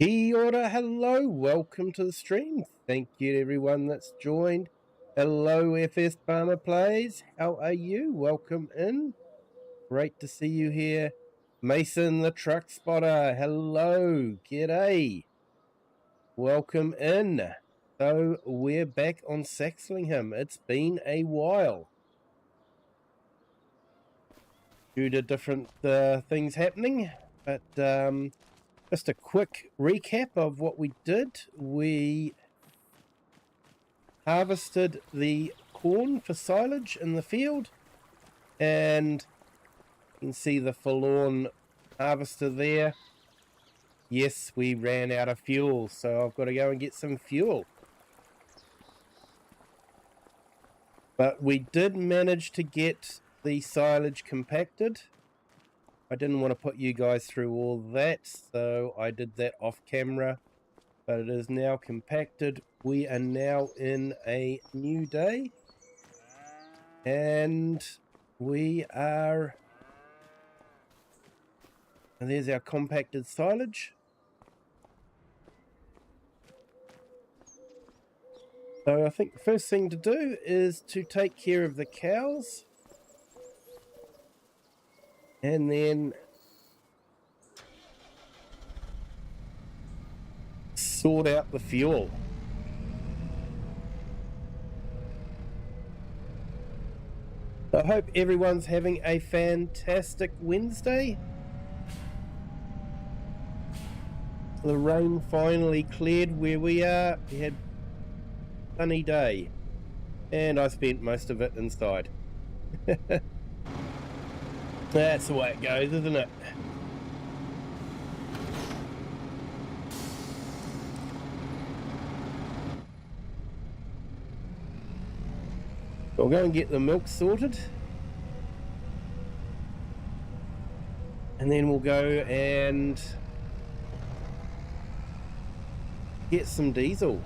Kia ora, hello, welcome to the stream. Thank you to everyone that's joined. Hello, FS Farmer Plays. How are you? Welcome in. Great to see you here. Mason the Truck Spotter. Hello, g'day. Welcome in. So we're back on Saxlingham. It's been a while due to different things happening, but just a quick recap of what we did. We harvested the corn for silage in the field, and you can see the forlorn harvester there. Yes, we ran out of fuel, so I've got to go and get some fuel. But we did manage to get the silage compacted. I didn't want to put you guys through all that, so I did that off camera. But it is now compacted. We are now in a new day, and we are, and there's our compacted silage. So I think the first thing to do is to take care of the cows, and then sort out the fuel. I hope everyone's having a fantastic Wednesday. The rain finally cleared where we are. We had a sunny day, and I spent most of it inside. That's the way it goes, isn't it? We'll go and get the milk sorted, and then we'll go and get some diesel.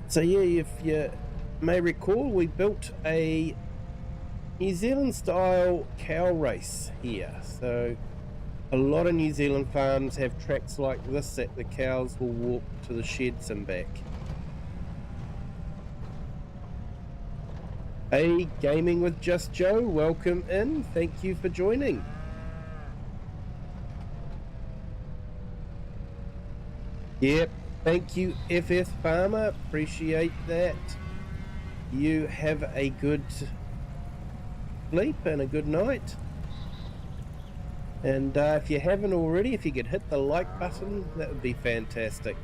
So yeah, if you may recall, we built a New Zealand style cow race here. So a lot of New Zealand farms have tracks like this that the cows will walk to the sheds and back. Hey, Gaming with Just Joe, welcome in. Thank you for joining. Yep, thank you, FS Farmer. Appreciate that. You have a good sleep and a good night. And if you haven't already, if you could hit the like button, that would be fantastic.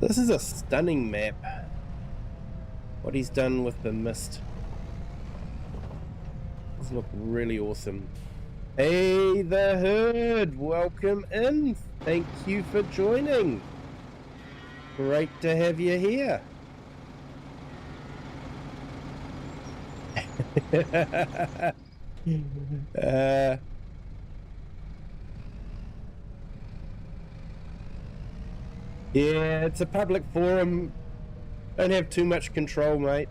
This is a stunning map. What he's done with the mist. This looks really awesome. Hey, the herd, welcome in. Thank you for joining. Great to have you here. Yeah, it's a public forum. Don't have too much control, mate.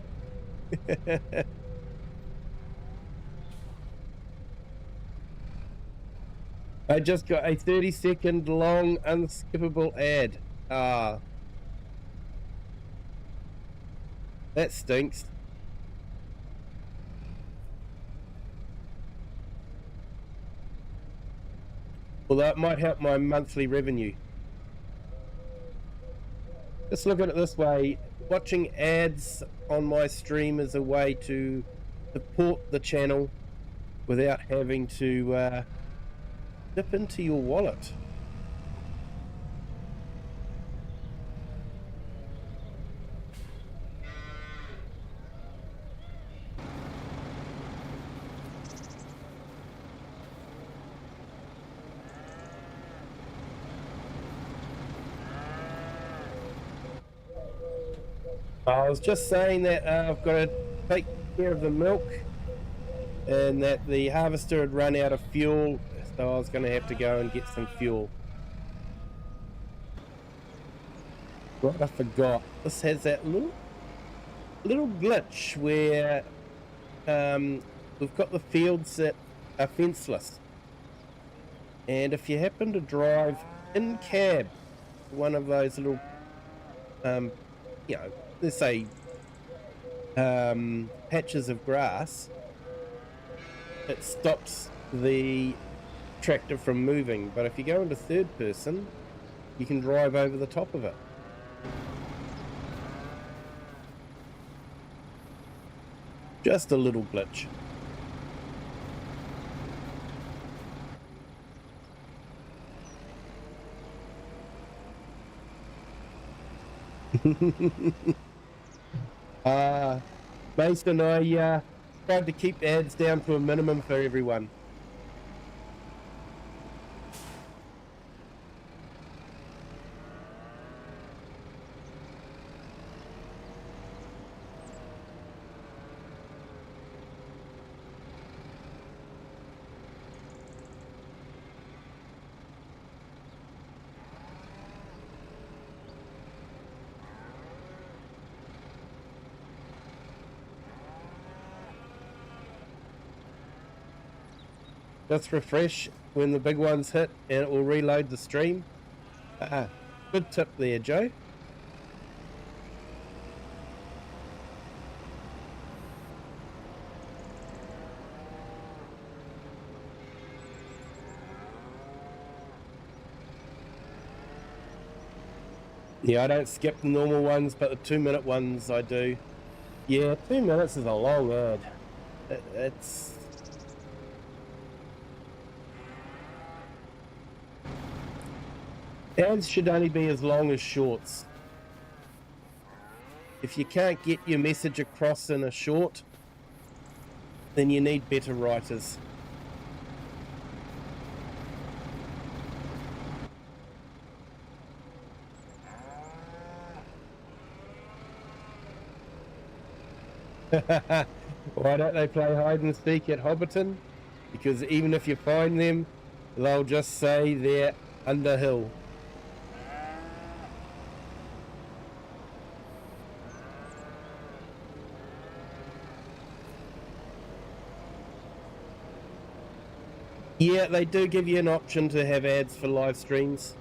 I just got a 30-second long unskippable ad. Ah. That stinks. Well, that might help my monthly revenue. Just look at it this way. Watching ads on my stream is a way to support the channel without having to dip into your wallet. I was just saying that I've got to take care of the milk and that the harvester had run out of fuel, so I was going to have to go and get some fuel. Right, I forgot. This has that little glitch where we've got the fields that are fenceless, and if you happen to drive in cab one of those little you know, let's say patches of grass, it stops the tractor from moving. But if you go into third person, you can drive over the top of it. Just a little glitch. Mason, I tried to keep ads down to a minimum for everyone. Just refresh when the big ones hit and it will reload the stream. Good tip there, Joe. Yeah, I don't skip the normal ones, but the 2-minute ones I do. Yeah, 2 minutes is a long ad. It's... Ads should only be as long as shorts. If you can't get your message across in a short, then you need better writers. Why don't they play hide and seek at Hobbiton? Because even if you find them, they'll just say they're Underhill. Yeah, they do give you an option to have ads for live streams.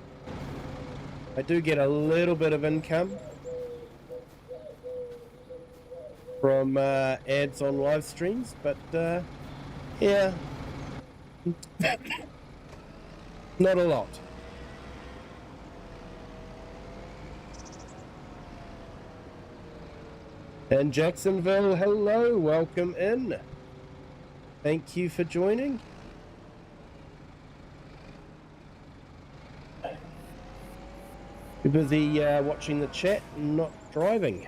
I do get a little bit of income from ads on live streams, but yeah, not a lot. And Jacksonville, hello, welcome in. Thank you for joining. Too busy watching the chat and not driving.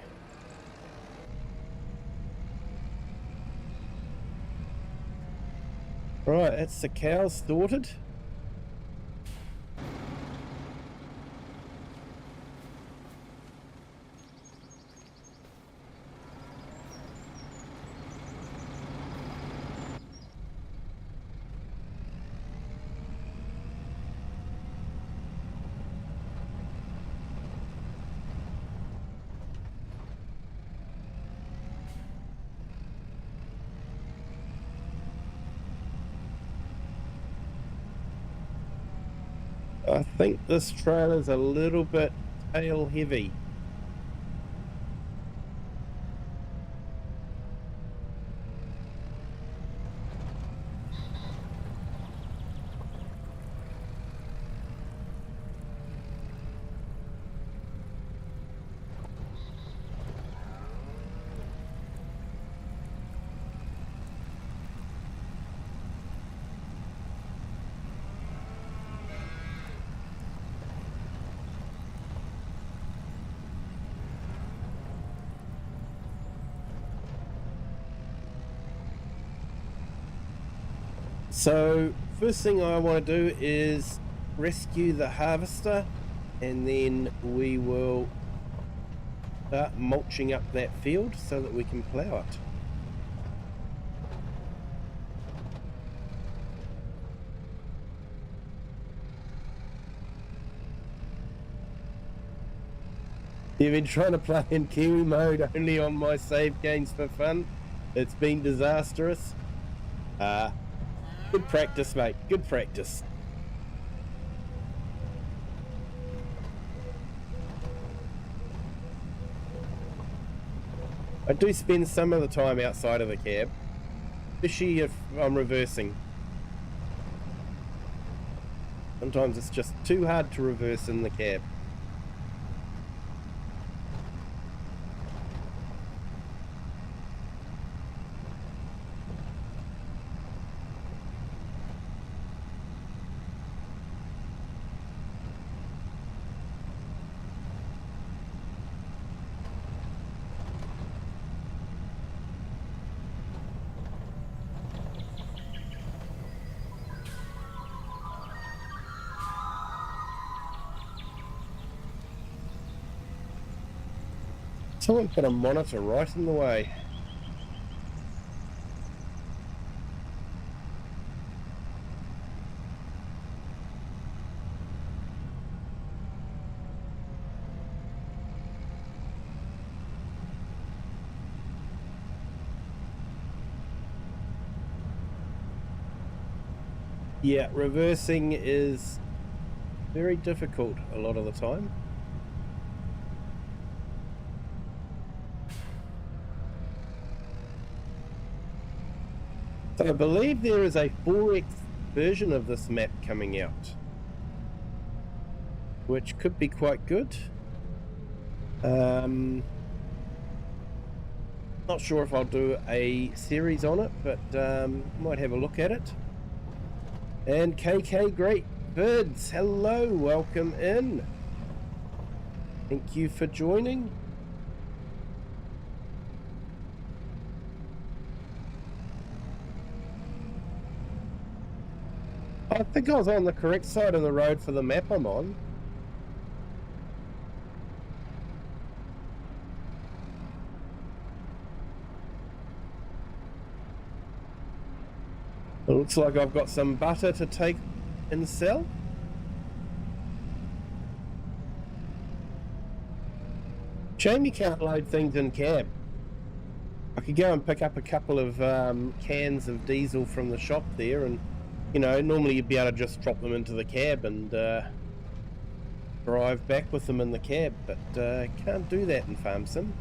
Right, that's the cows sorted. I think this trailer's a little bit tail heavy. So first thing I want to do is rescue the harvester, and then we will start mulching up that field so that we can plough it. You've been trying to play in Kiwi mode only on my save games for fun. It's been disastrous. Good practice, mate. Good practice. I do spend some of the time outside of the cab, especially if I'm reversing. Sometimes it's just too hard to reverse in the cab. Someone put a monitor right in the way. Yeah, reversing is very difficult a lot of the time. So I believe there is a 4X version of this map coming out, which could be quite good. Not sure if I'll do a series on it, but might have a look at it. And KK Great Birds, hello, welcome in. Thank you for joining. I think I was on the correct side of the road for the map I'm on. It looks like I've got some butter to take and sell. Shame you can't load things in cab. I could go and pick up a couple of cans of diesel from the shop there, and you know, normally you'd be able to just drop them into the cab and drive back with them in the cab, but can't do that in Farm Sim.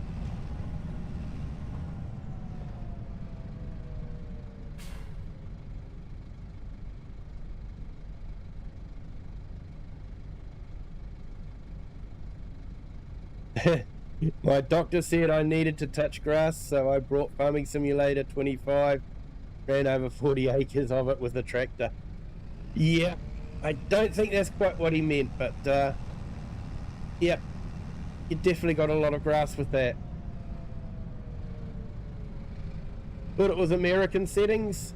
My doctor said I needed to touch grass, so I brought Farming Simulator 25, ran over 40 acres of it with a tractor. Yeah, I don't think that's quite what he meant, but Yep, you definitely got a lot of grass with that. Thought it was American settings.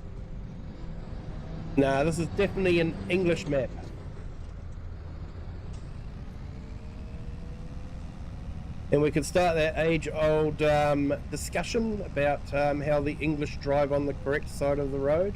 Nah, this is definitely an English map. And we could start that age-old discussion about how the English drive on the correct side of the road.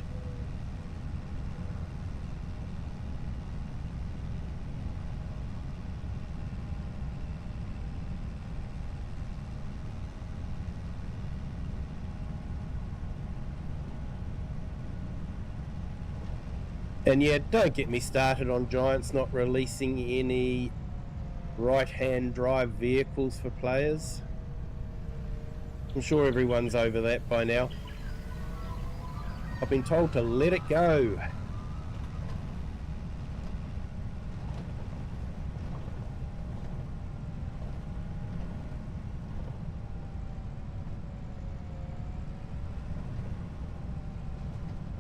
And yeah, don't get me started on Giants not releasing any right-hand drive vehicles for players. I'm sure everyone's over that by now. I've been told to let it go.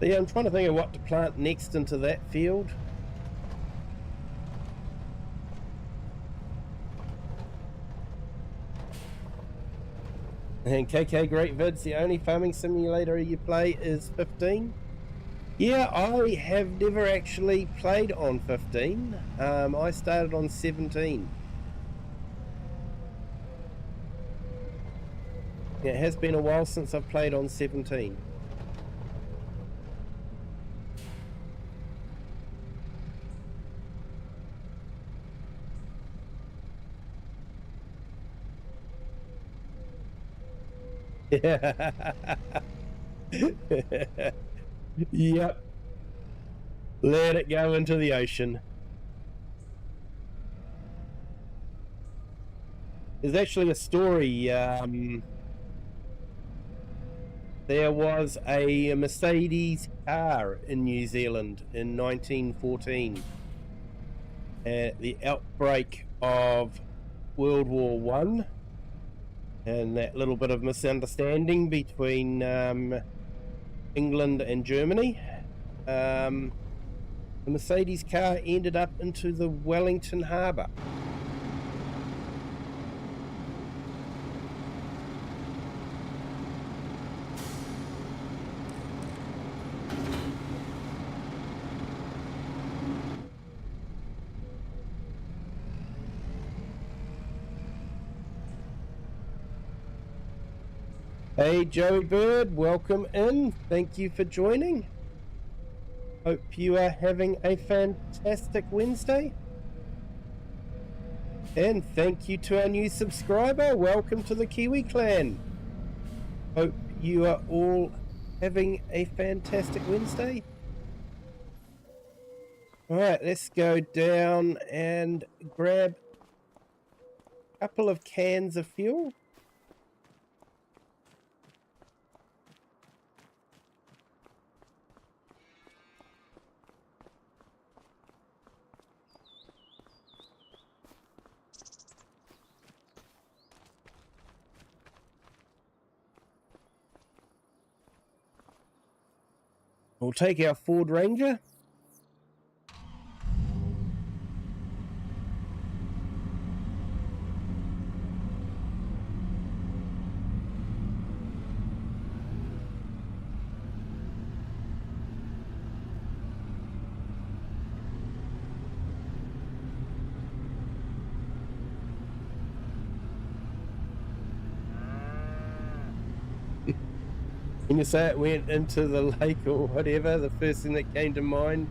So yeah, I'm trying to think of what to plant next into that field. And KK Great Vids, the only farming simulator you play is 15. Yeah, I have never actually played on 15. I started on 17. It has been a while since I've played on 17. Yep. Let it go into the ocean. There's actually a story. There was a Mercedes car in New Zealand in 1914 at the outbreak of World War One, and that little bit of misunderstanding between England and Germany. The Mercedes car ended up into the Wellington Harbour. Hey Joey Bird, welcome in. Thank you for joining. Hope you are having a fantastic Wednesday. And thank you to our new subscriber. Welcome to the Kiwi clan. Hope you are all having a fantastic Wednesday. Alright, let's go down and grab a couple of cans of fuel. We'll take our Ford Ranger. When you say it went into the lake or whatever, the first thing that came to mind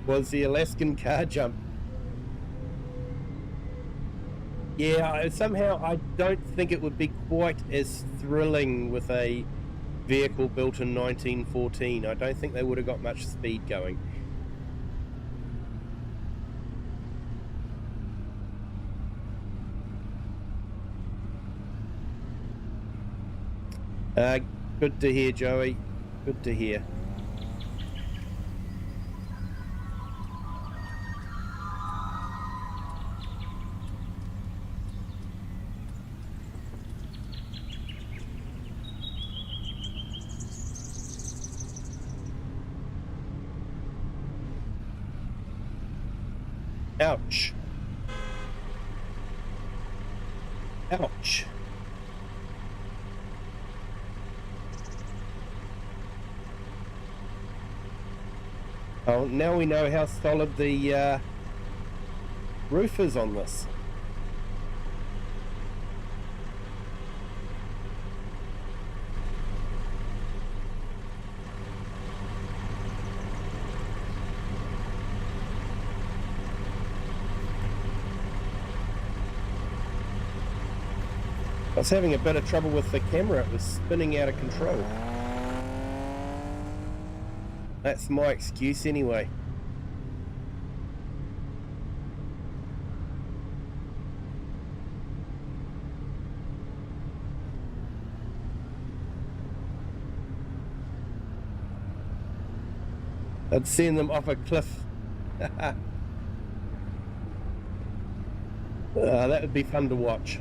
was the Alaskan car jump. Yeah, somehow I don't think it would be quite as thrilling with a vehicle built in 1914. I don't think they would have got much speed going. Good to hear, Joey. Good to hear. Ouch. Ouch. Oh, now we know how solid the roof is on this. I was having a bit of trouble with the camera. It was spinning out of control. That's my excuse anyway. I'd send them off a cliff. That would be fun to watch.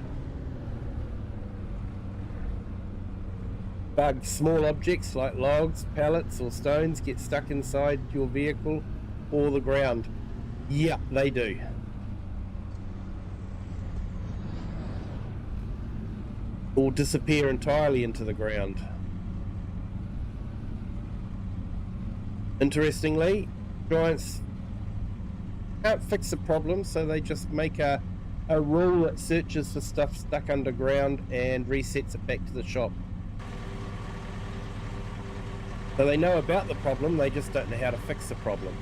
Small objects like logs, pallets or stones get stuck inside your vehicle or the ground. Yeah, they do. Or disappear entirely into the ground. Interestingly, giants can't fix the problem, so they just make a rule that searches for stuff stuck underground and resets it back to the shop. So they know about the problem, they just don't know how to fix the problem.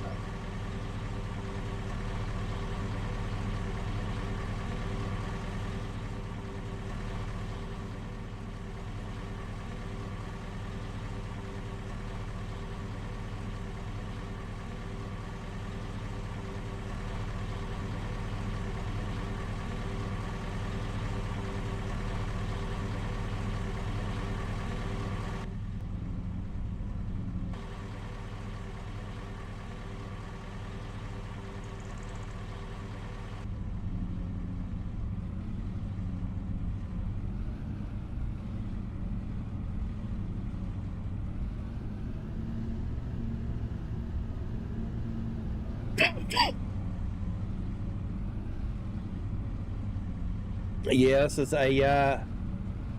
Yeah, this is a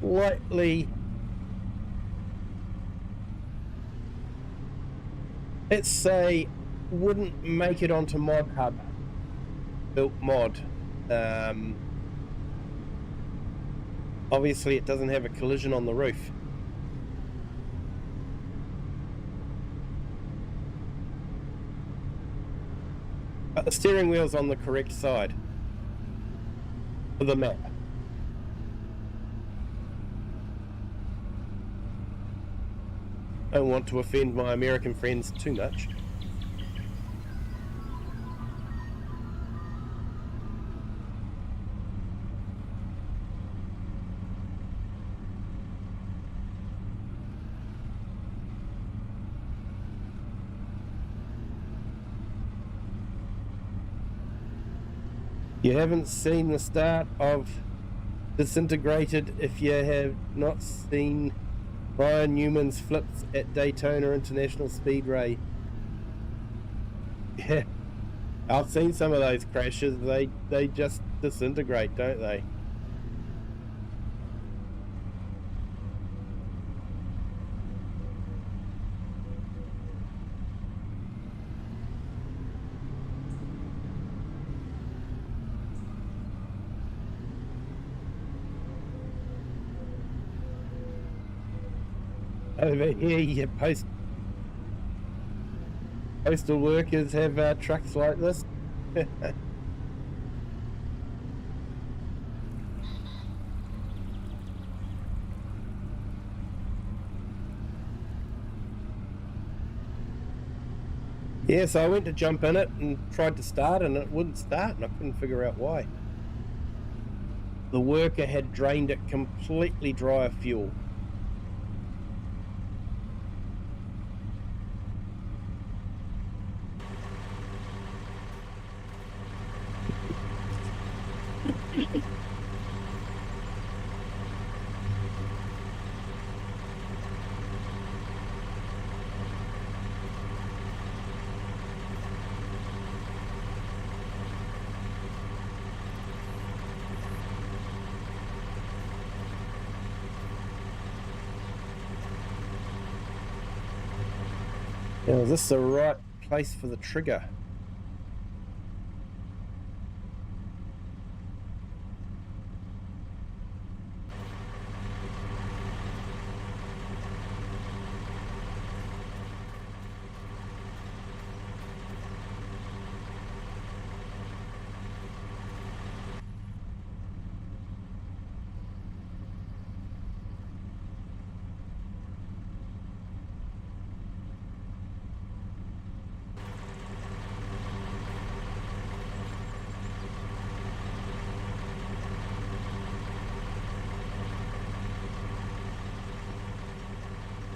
slightly, let's say, wouldn't make it onto Mod Hub built mod. Obviously it doesn't have a collision on the roof. But the steering wheel's on the correct side of the map. I don't want to offend my American friends too much. You haven't seen the start of Disintegrated if you have not seen Brian Newman's flips at Daytona International Speedway. Yeah, I've seen some of those crashes. They just disintegrate, don't they? Over here, your postal workers have trucks like this. Yeah, so I went to jump in it and tried to start and it wouldn't start and I couldn't figure out why. The worker had drained it completely dry of fuel. Now, is this the right place for the trigger?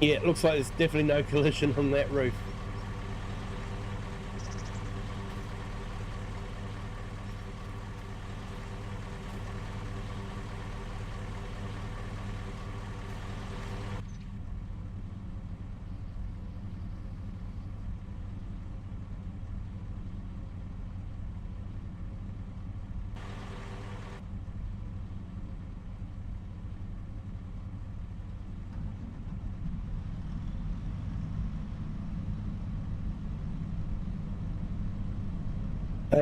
Yeah, it looks like there's definitely no collision on that roof.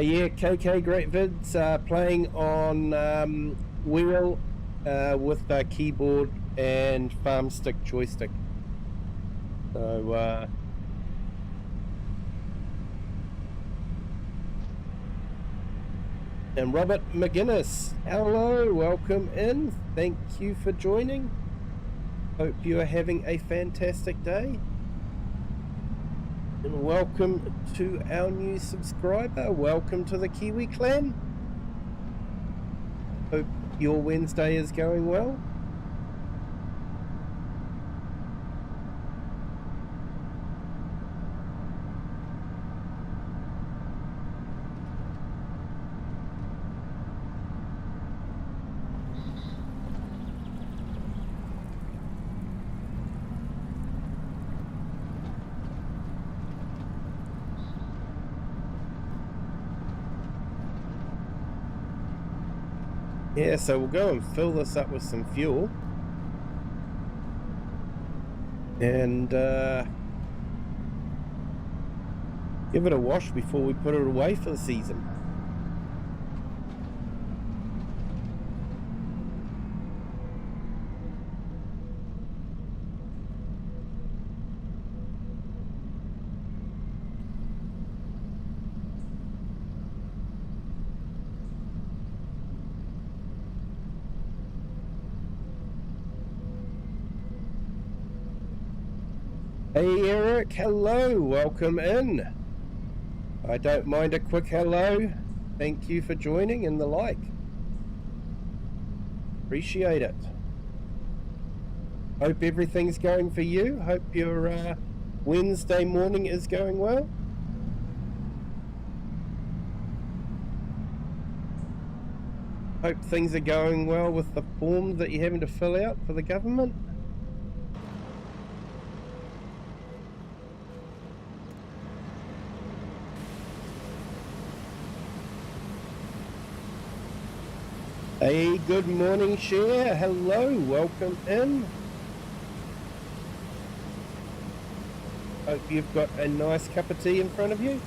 Yeah, KK Great Vids playing on wheel with keyboard and farm stick joystick. So and Robert McGuinness, hello, welcome in. Thank you for joining. Hope you are having a fantastic day. And welcome to our new subscriber. Welcome to the Kiwi clan. Hope your Wednesday is going well. Yeah, so we'll go and fill this up with some fuel and give it a wash before we put it away for the season. Hey Eric, hello, welcome in. I don't mind a quick hello. Thank you for joining and the like. Appreciate it. Hope everything's going for you. Hope your Wednesday morning is going well. Hope things are going well with the forms that you're having to fill out for the government. Hey, good morning, Cher. Hello, welcome in. Hope you've got a nice cup of tea in front of you.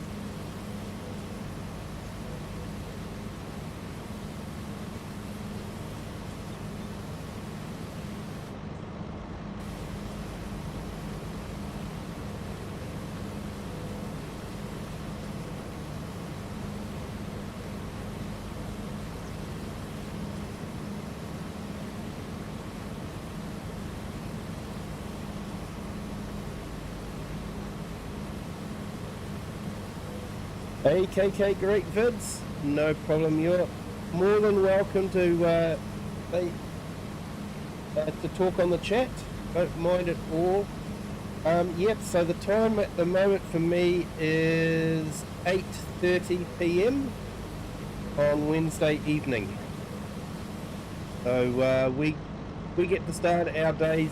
Hey KK, great vids. No problem. You're more than welcome to talk on the chat. Don't mind at all. Yep. So the time at the moment for me is 8:30 p.m. on Wednesday evening. So we get to start our days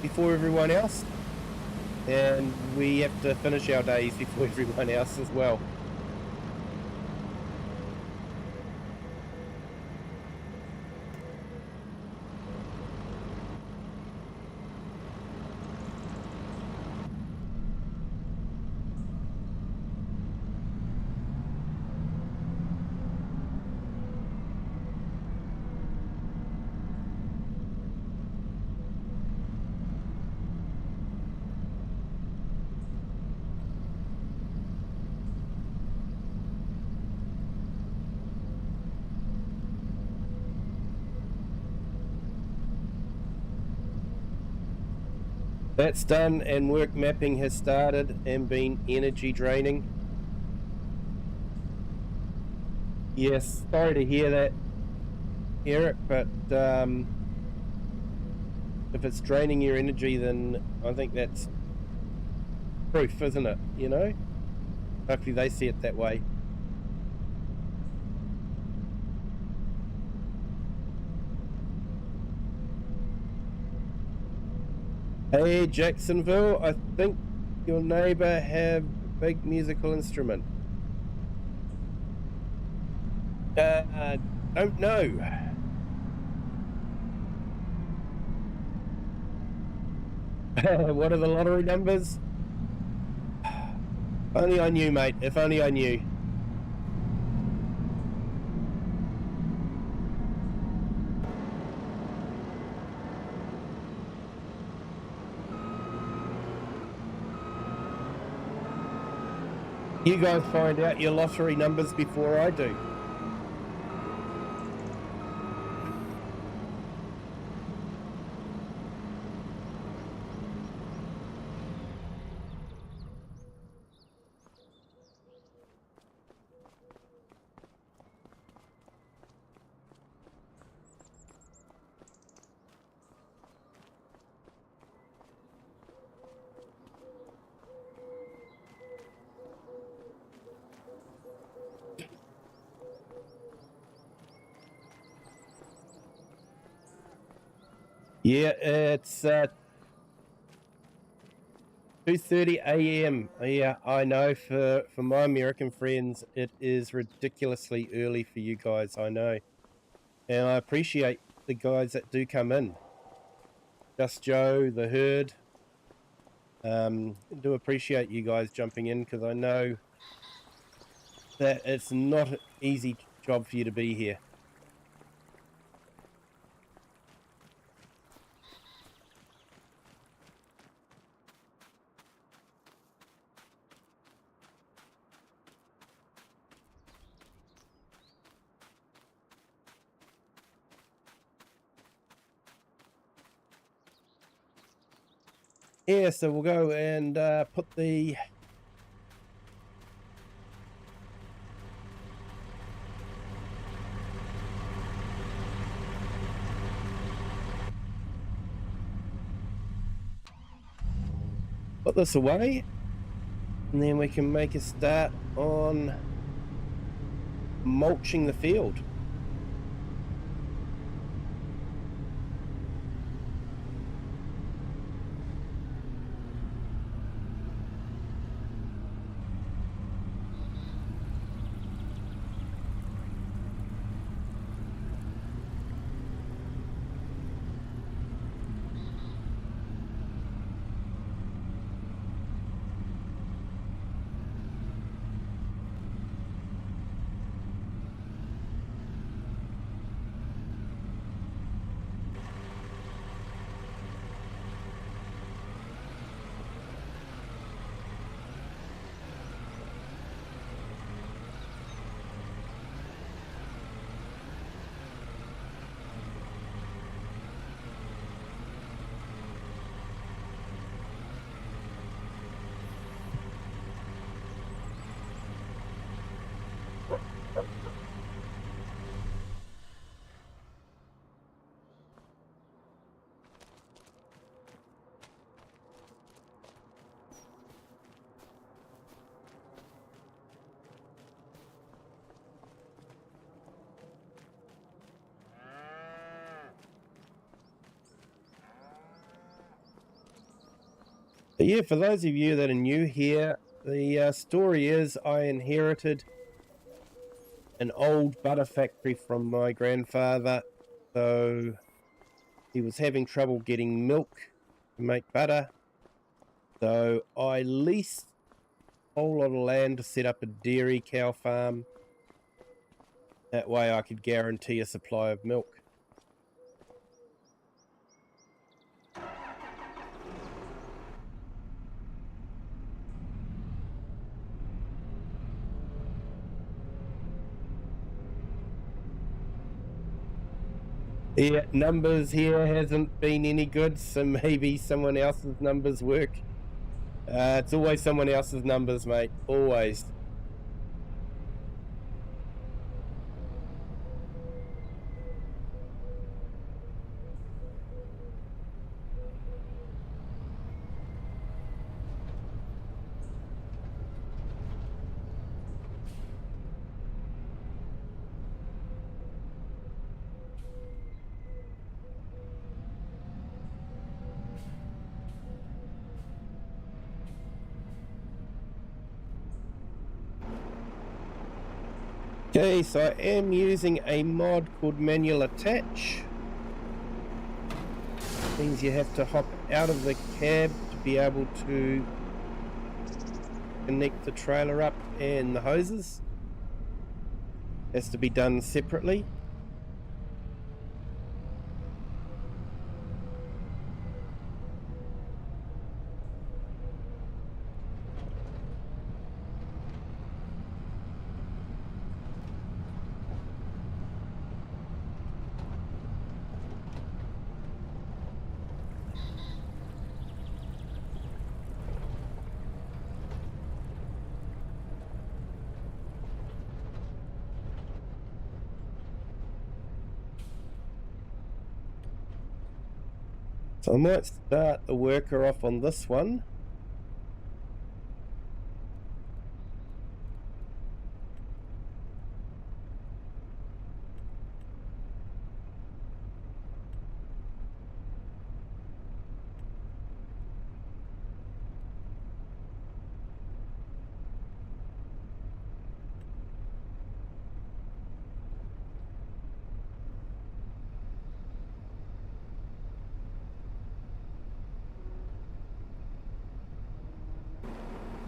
before everyone else, and we have to finish our days before everyone else as well. That's done, and work mapping has started and been energy draining. Yes, sorry to hear that, Eric, but if it's draining your energy, then I think that's proof, isn't it? You know? Hopefully they see it that way. Hey, Jacksonville, I think your neighbor have a big musical instrument. Don't know. What are the lottery numbers? Only I knew, mate. If only I knew. You guys find out your lottery numbers before I do. Yeah, it's 2:30 a.m. Yeah, I know for my American friends, it is ridiculously early for you guys, I know. And I appreciate the guys that do come in. Just Joe, the herd. Do appreciate you guys jumping in because I know that it's not an easy job for you to be here. Yeah, so we'll go and put the put this away, and then we can make a start on mulching the field. But yeah, for those of you that are new here, the story is I inherited an old butter factory from my grandfather. So he was having trouble getting milk to make butter. So I leased a whole lot of land to set up a dairy cow farm. That way I could guarantee a supply of milk. Yeah, numbers here hasn't been any good, so maybe someone else's numbers work. It's always someone else's numbers, mate. Always. Okay, so I am using a mod called manual attach. Means you have to hop out of the cab to be able to connect the trailer up and the hoses. Has to be done separately. So I might start the worker off on this one.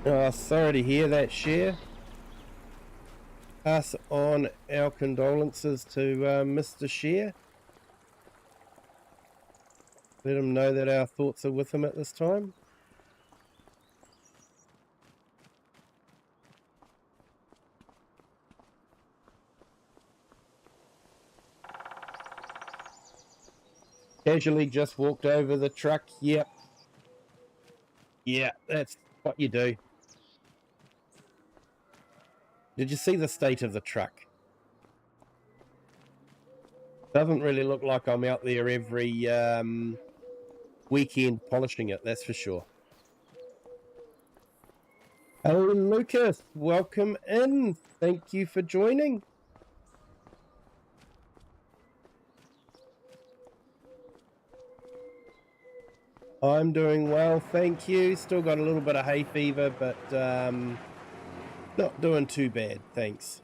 Oh, sorry to hear that, Share. Pass on our condolences to Mr. Share. Let him know that our thoughts are with him at this time. Casually just walked over the truck. Yep. Yeah, that's what you do. Did you see the state of the truck? Doesn't really look like I'm out there every weekend polishing it, that's for sure. Hello, Lucas. Welcome in. Thank you for joining. I'm doing well, thank you. Still got a little bit of hay fever, but not doing too bad, thanks.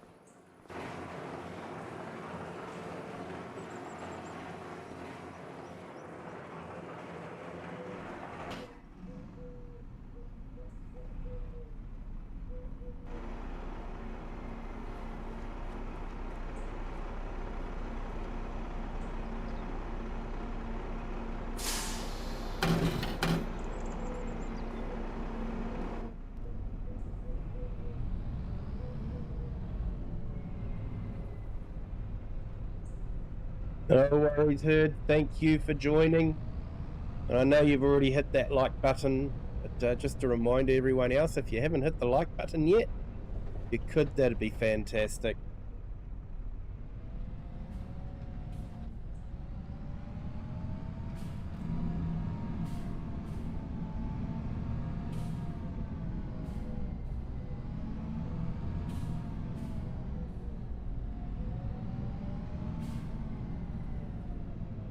No worries, Heard. Thank you for joining. And I know you've already hit that like button, but just to remind everyone else, if you haven't hit the like button yet, if you could, that'd be fantastic.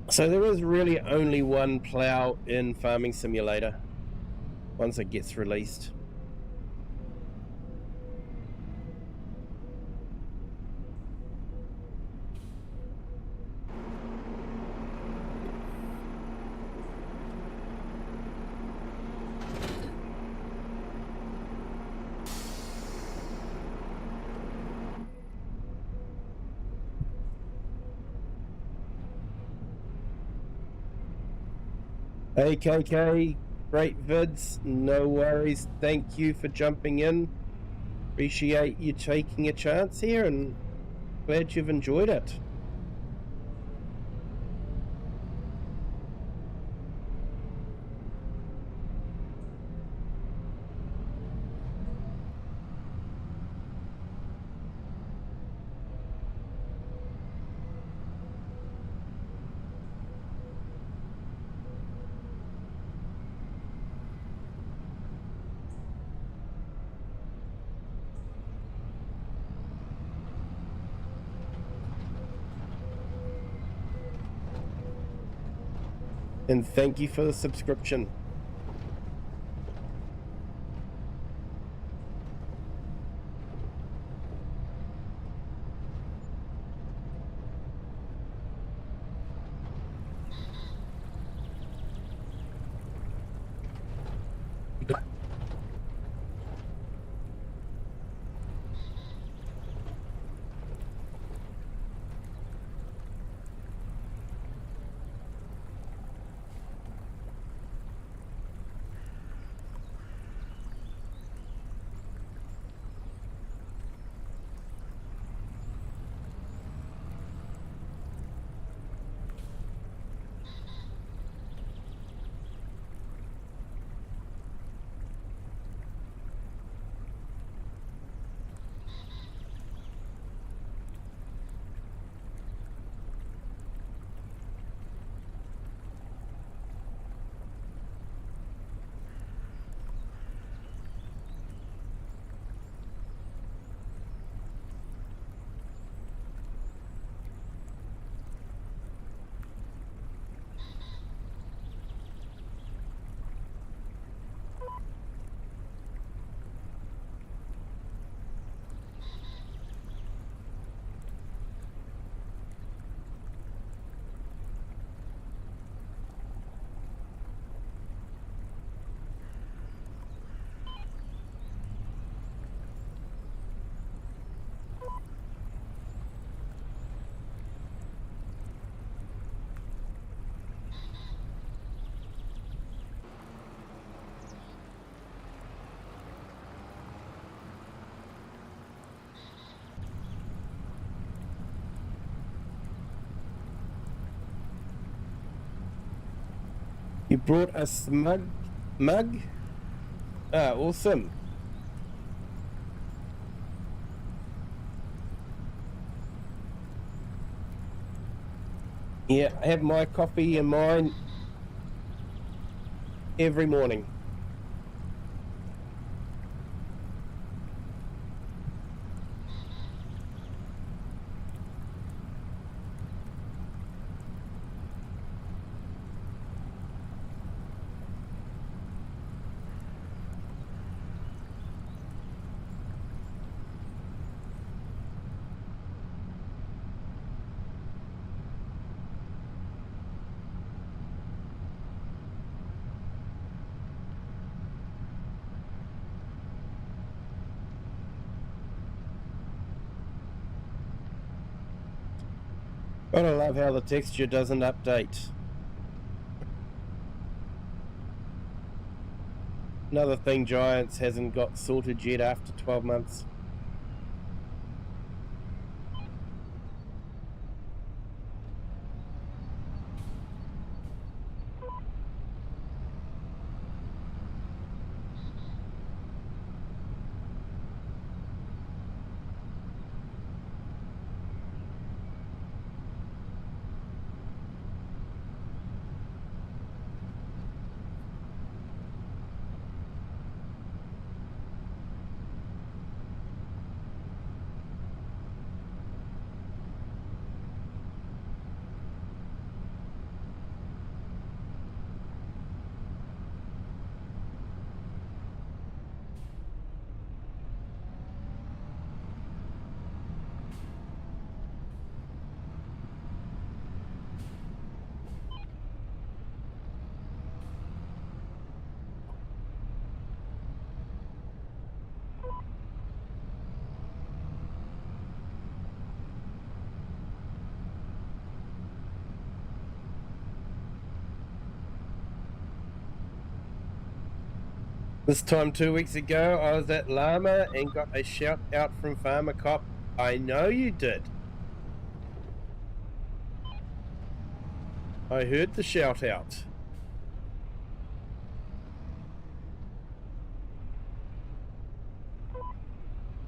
So there is really only one plow in Farming Simulator once it gets released. Hey KK, great vids, no worries, thank you for jumping in. Appreciate you taking a chance here and glad you've enjoyed it. And thank you for the subscription. You brought a mug? Ah, awesome. Yeah, I have my coffee and mine every morning. But I love how the texture doesn't update. Another thing Giants hasn't got sorted yet after 12 months. This time 2 weeks ago, I was at Llama and got a shout out from Farmer Cop. I know you did. I heard the shout out.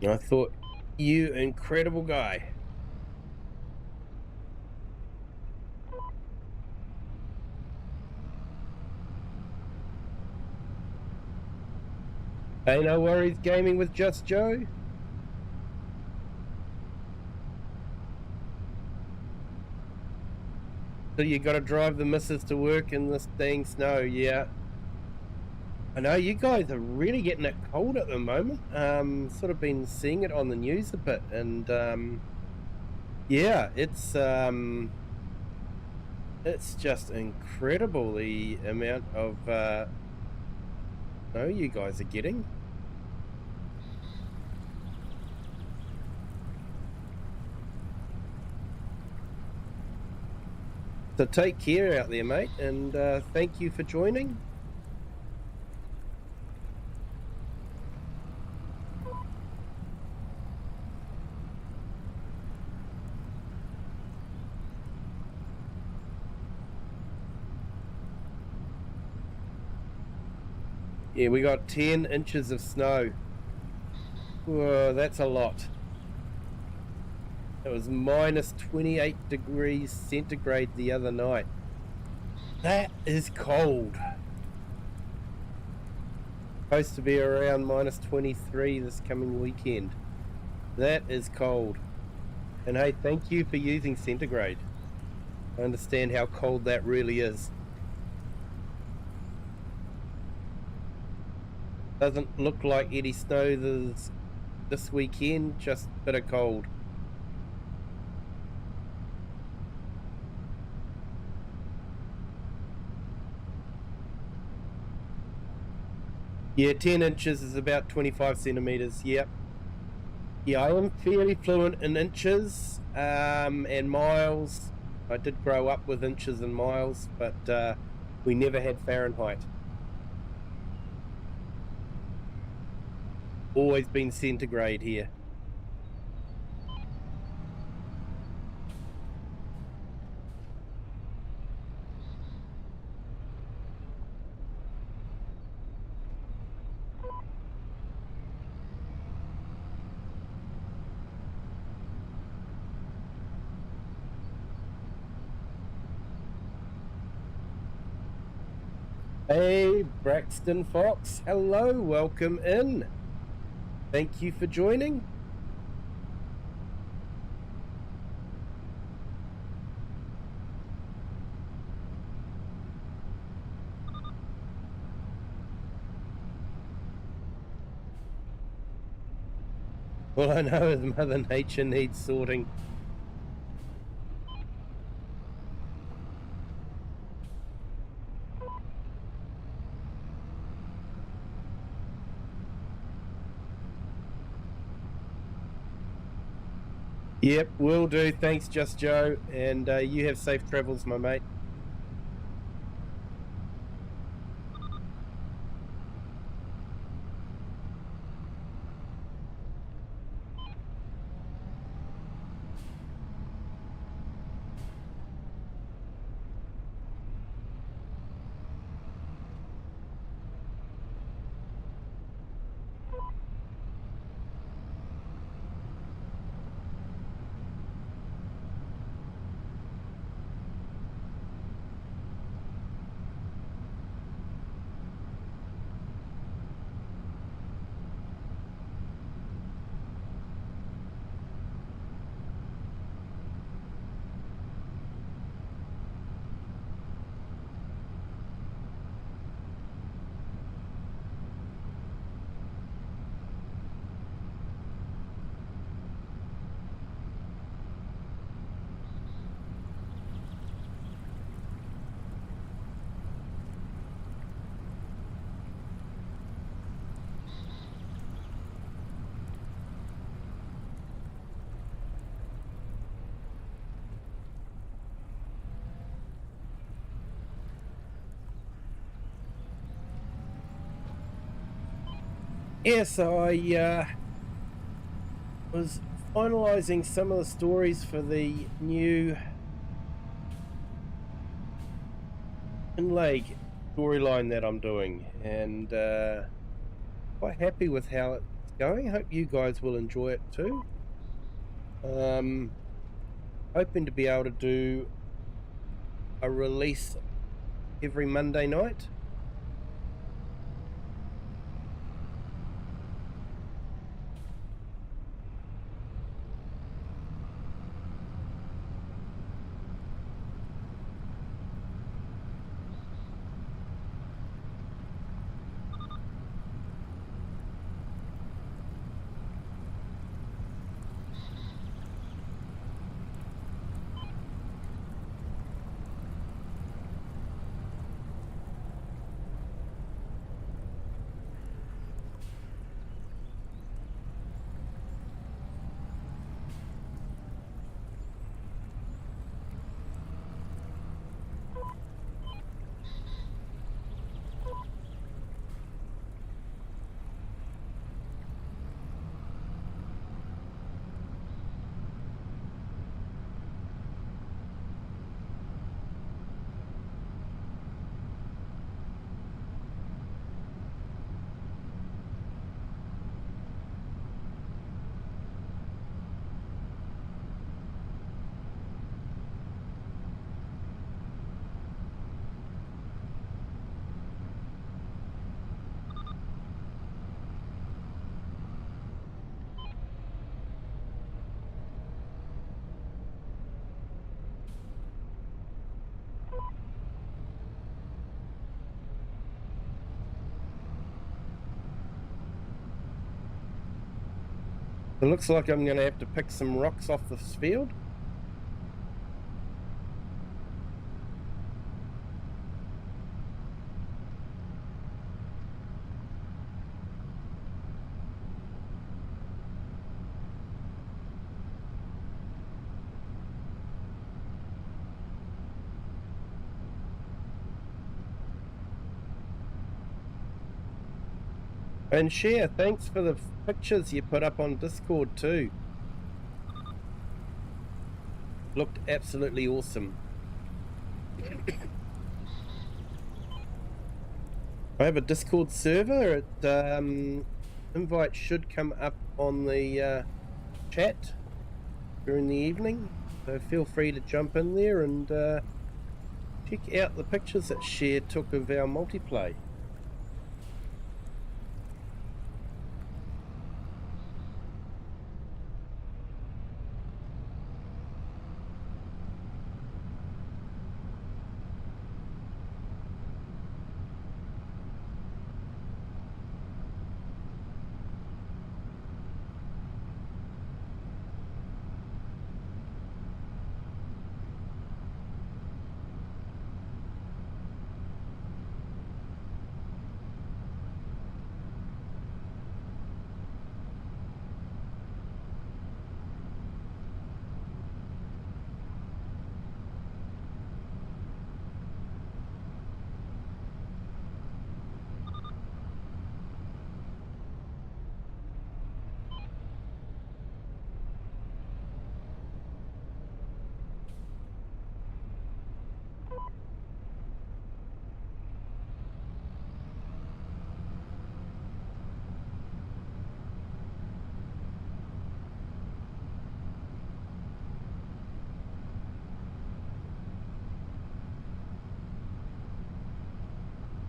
I thought, you incredible guy. Hey, no worries gaming with Just Joe. So you got to drive the missus to work in this dang snow, yeah. I know you guys are really getting it cold at the moment. Sort of been seeing it on the news a bit, and yeah, it's just incredible the amount of snow you guys are getting. So take care out there, mate, and thank you for joining. Yeah, we got 10 inches of snow. Whoa, that's a lot. It was minus 28 degrees centigrade the other night. That is cold. Supposed to be around minus 23 this coming weekend. That is cold. And hey, thank you for using centigrade. I understand how cold that really is. Doesn't look like any snow this weekend, just a bit of cold. Yeah, 10 inches is about 25 centimeters. Yep. Yeah, I am fairly fluent in inches and miles. I did grow up with inches and miles, but we never had Fahrenheit. Always been centigrade here. Hey, Braxton Fox. Hello, welcome in. Thank you for joining. All I know is Mother Nature needs sorting. Yep, will do. Thanks, Just Joe. And you have safe travels, my mate. Yes, I was finalizing some of the stories for the new inlay storyline that I'm doing, and quite happy with how it's going. Hope you guys will enjoy it too. Hoping to be able to do a release every Monday night. It looks like I'm going to have to pick some rocks off this field. And Share, thanks for the pictures you put up on Discord too. Looked absolutely awesome. I have a Discord server. Invite should come up on the chat during the evening, so feel free to jump in there and check out the pictures that Share took of our multiplay.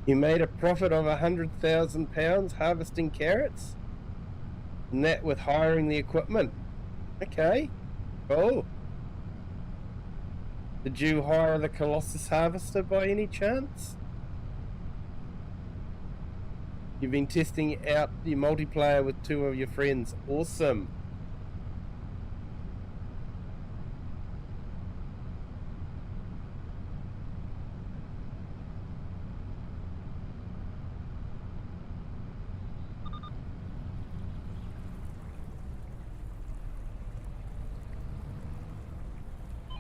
You made a profit of £100,000 harvesting carrots? And that with hiring the equipment? Okay, cool. Did you hire the Colossus harvester by any chance? You've been testing out your multiplayer with 2 of your friends. Awesome.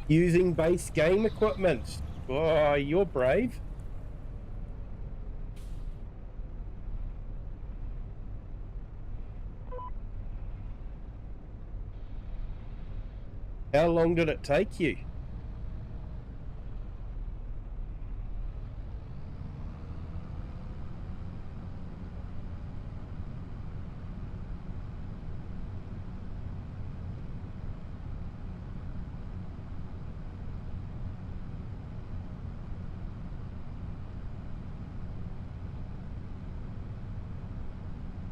Using base game equipment. Oh, you're brave. How long did it take you?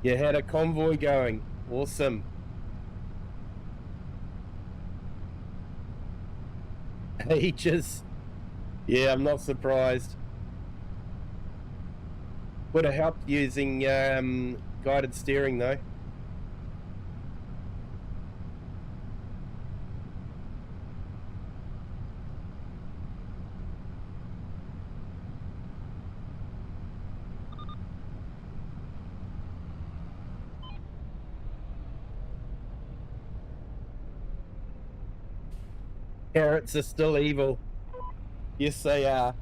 You had a convoy going. Awesome. Ages. Yeah, I'm not surprised. Would have helped using guided steering though. Carrots are still evil. Yes, they are.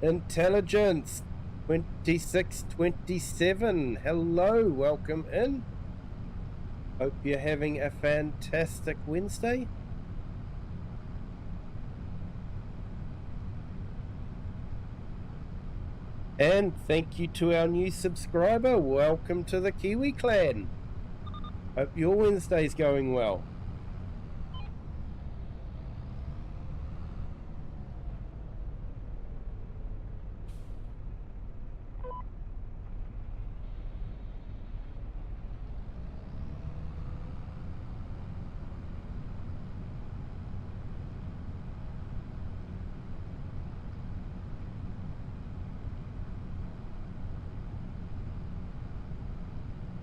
Intelligence 2627. Hello, welcome in. Hope you're having a fantastic Wednesday. And thank you to our new subscriber. Welcome to the Kiwi clan. Hope your Wednesday's going well.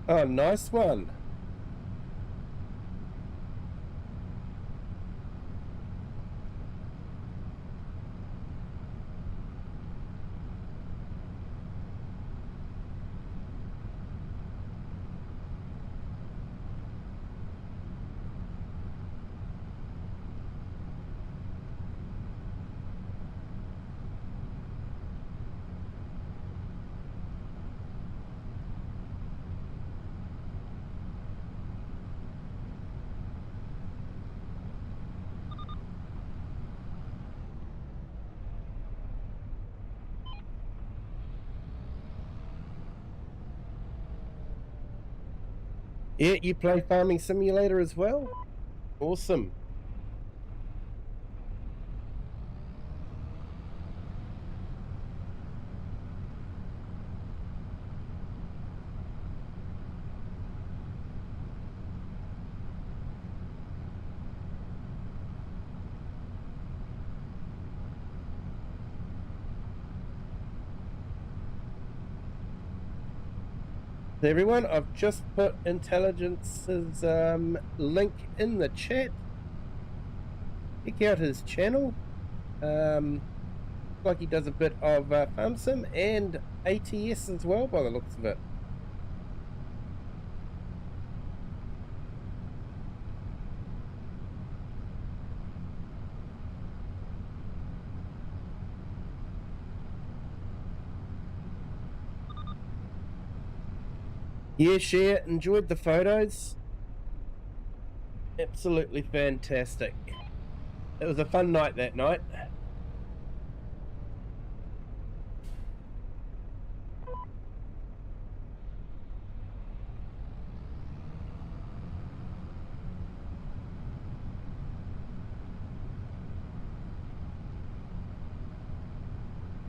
Oh, nice one. Yeah, you play Farming Simulator as well? Awesome. Everyone, I've just put Intelligence's link in the chat. Check out his channel. Like he does a bit of farm sim and ATS as well, by the looks of it. Yeah, share. Enjoyed the photos. Absolutely fantastic. It was a fun night that night.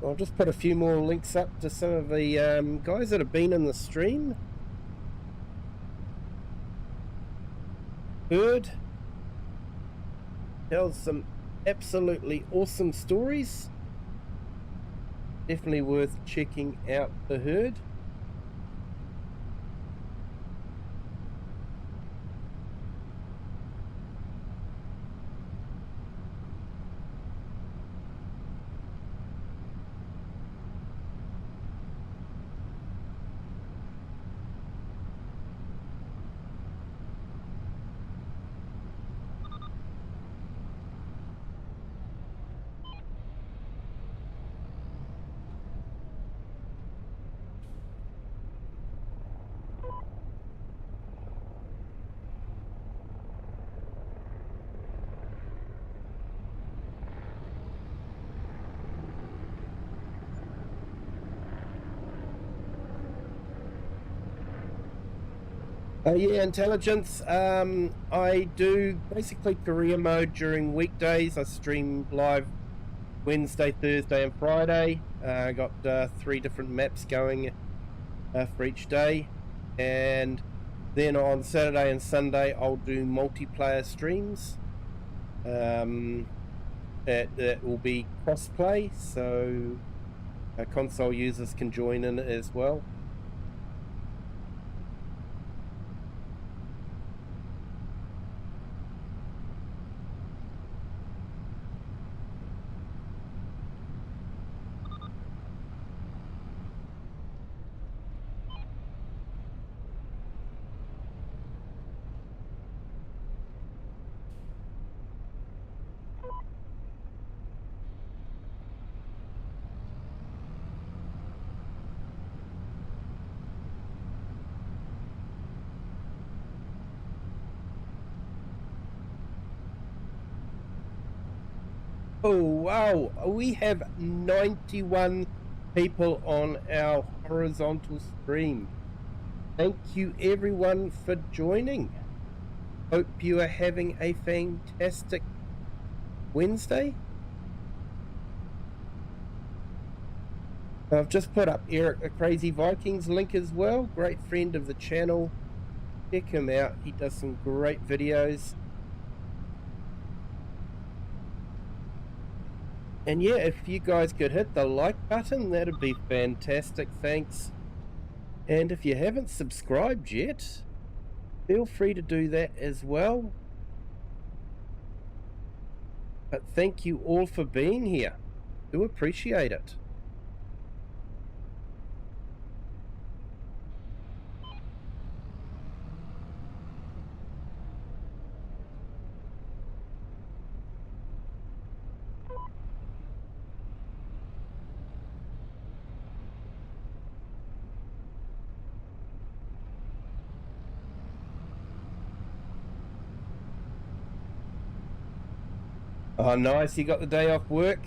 I'll just put a few more links up to some of the guys that have been in the stream. Bird tells some absolutely awesome stories. Definitely worth checking out the herd. Yeah, intelligence. I do basically career mode during weekdays. I stream live Wednesday, Thursday, and Friday. I got 3 different maps going for each day, and then on Saturday and Sunday I'll do multiplayer streams. That will be crossplay, so console users can join in as well. Oh wow, we have 91 people on our horizontal stream. Thank you everyone for joining. Hope you are having a fantastic Wednesday. I've just put up Eric the Crazy Vikings link as well. Great friend of the channel. Check him out. He does some great videos. And yeah, if you guys could hit the like button, that'd be fantastic. Thanks. And if you haven't subscribed yet, feel free to do that as well. But thank you all for being here. Do appreciate it. Oh, nice. You got the day off work?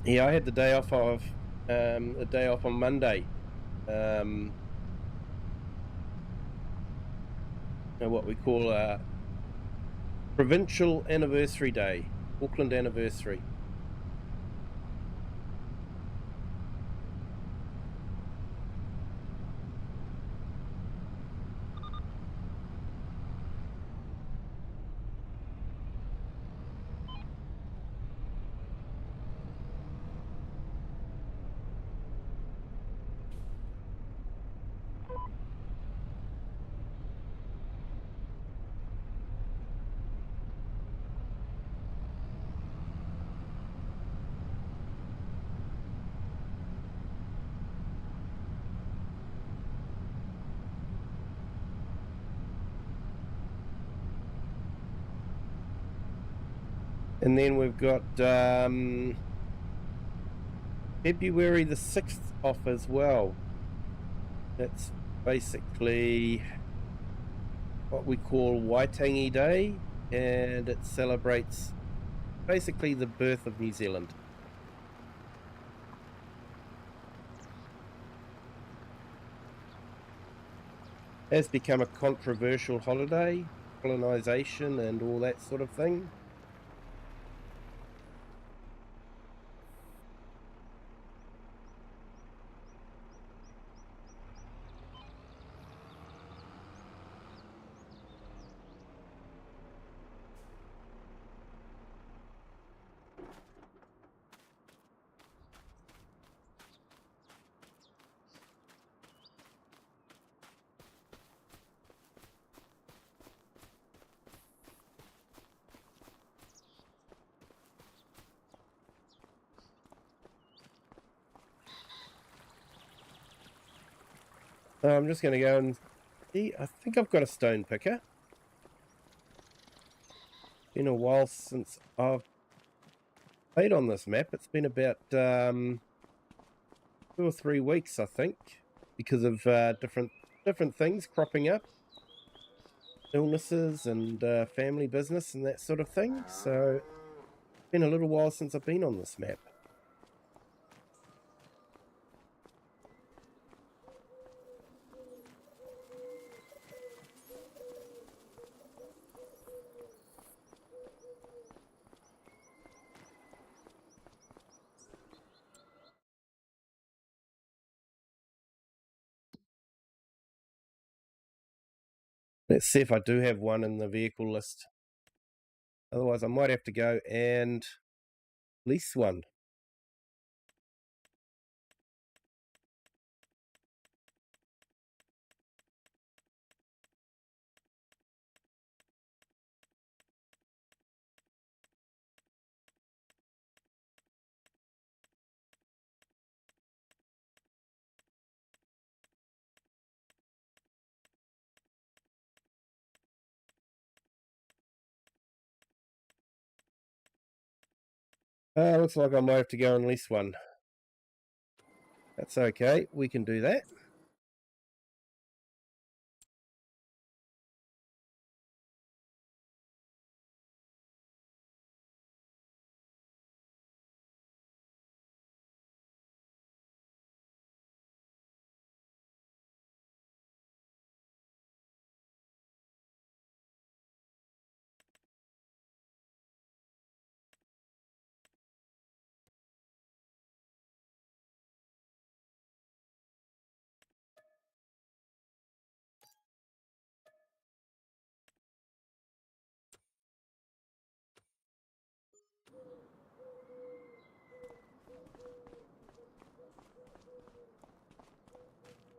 Yeah, I had the day off on Monday. What we call a provincial anniversary day, Auckland anniversary. And then we've got February the 6th off as well. That's basically what we call Waitangi Day, and it celebrates basically the birth of New Zealand. Has become a controversial holiday, colonisation and all that sort of thing. I'm just going to go and see. I think I've got a stone picker. Been a while since I've played on this map. It's been about 2 or 3 weeks, I think, because of different things cropping up, illnesses and family business and that sort of thing. So it's been a little while since I've been on this map. Let's see if I do have one in the vehicle list. Otherwise, I might have to go and lease one. Looks like I might have to go and lease one. That's okay. We can do that.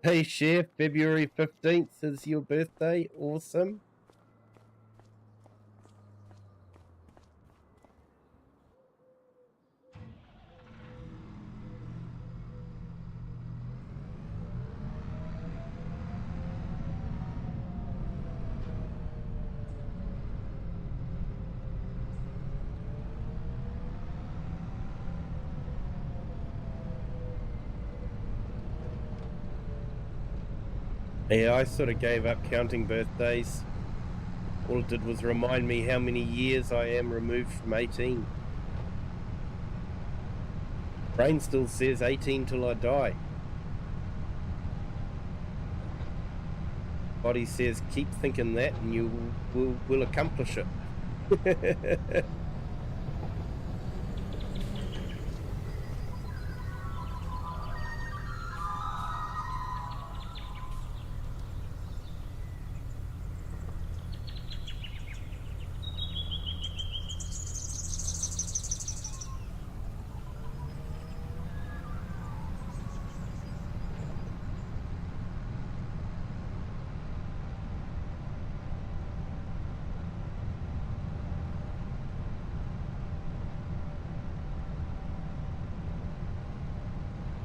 Hey, Chef, February 15th is your birthday. Awesome. Yeah, I sort of gave up counting birthdays. All it did was remind me how many years I am removed from 18. Brain still says 18 till I die. Body says keep thinking that and you will accomplish it.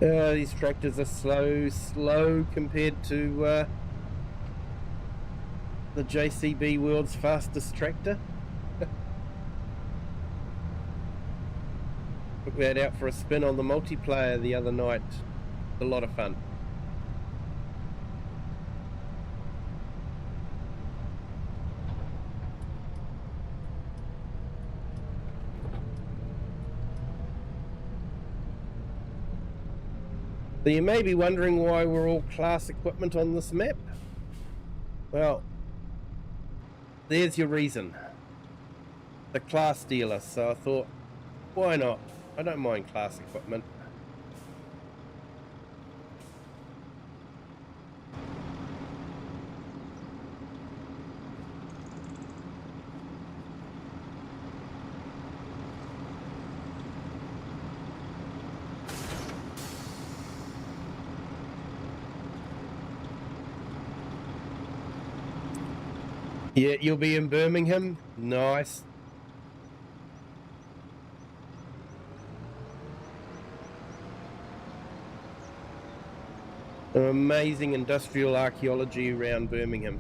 These tractors are slow compared to the JCB world's fastest tractor. Took that out for a spin on the multiplayer the other night. A lot of fun. So you may be wondering why we're all class equipment on this map. Well, there's your reason. The class dealer, so I thought, why not? I don't mind class equipment. Yeah, you'll be in Birmingham. Nice. Amazing industrial archaeology around Birmingham.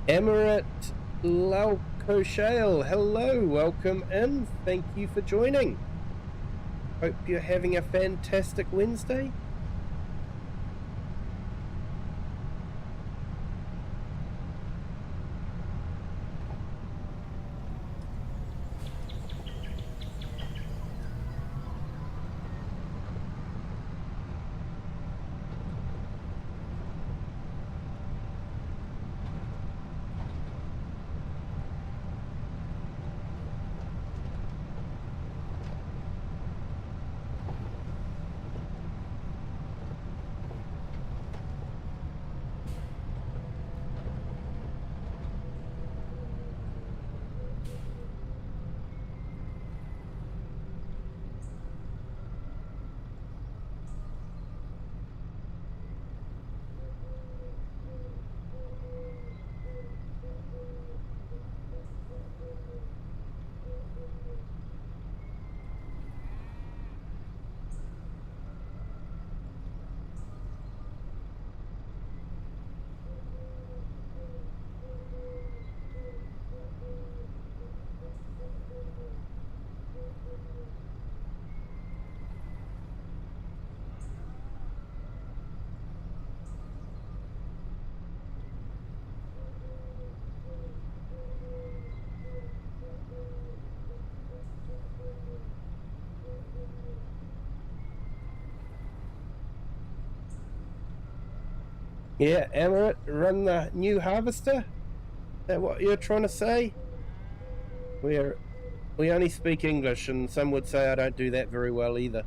Emirat Laukoshale, hello, welcome in. Thank you for joining. Hope you're having a fantastic Wednesday. Yeah, Amaret, run the new harvester? Is that what you're trying to say? We only speak English, and some would say I don't do that very well either.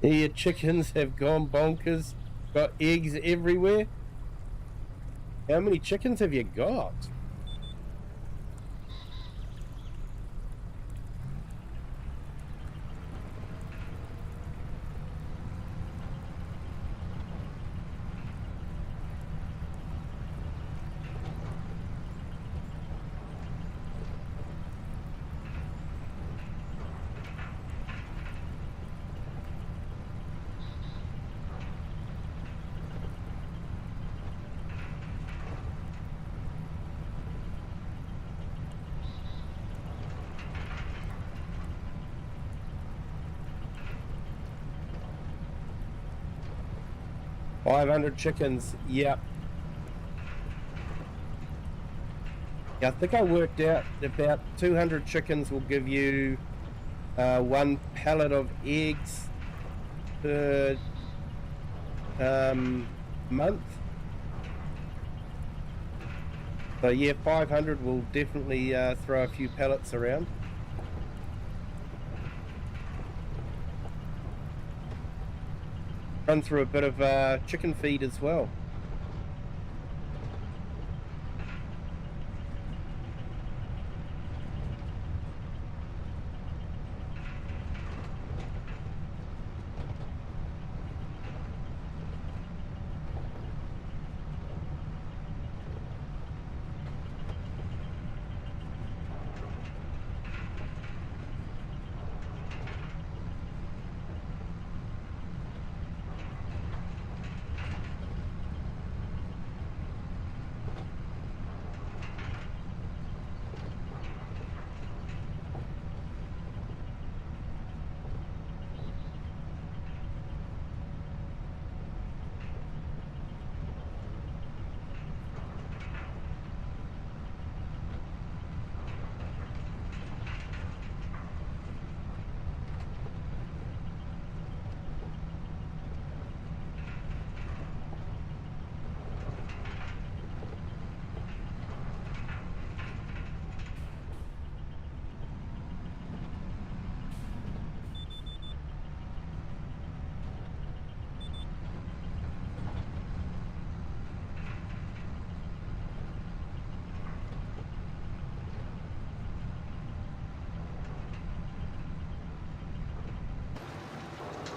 Your chickens have gone bonkers, got eggs everywhere. How many chickens have you got? $500 chickens, yep. Yeah, I think I worked out about 200 chickens will give you 1 pallet of eggs per month. So yeah, 500 will definitely throw a few pallets around. Run through a bit of chicken feed as well.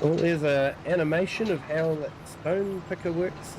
Well, there's an animation of how that stone picker works.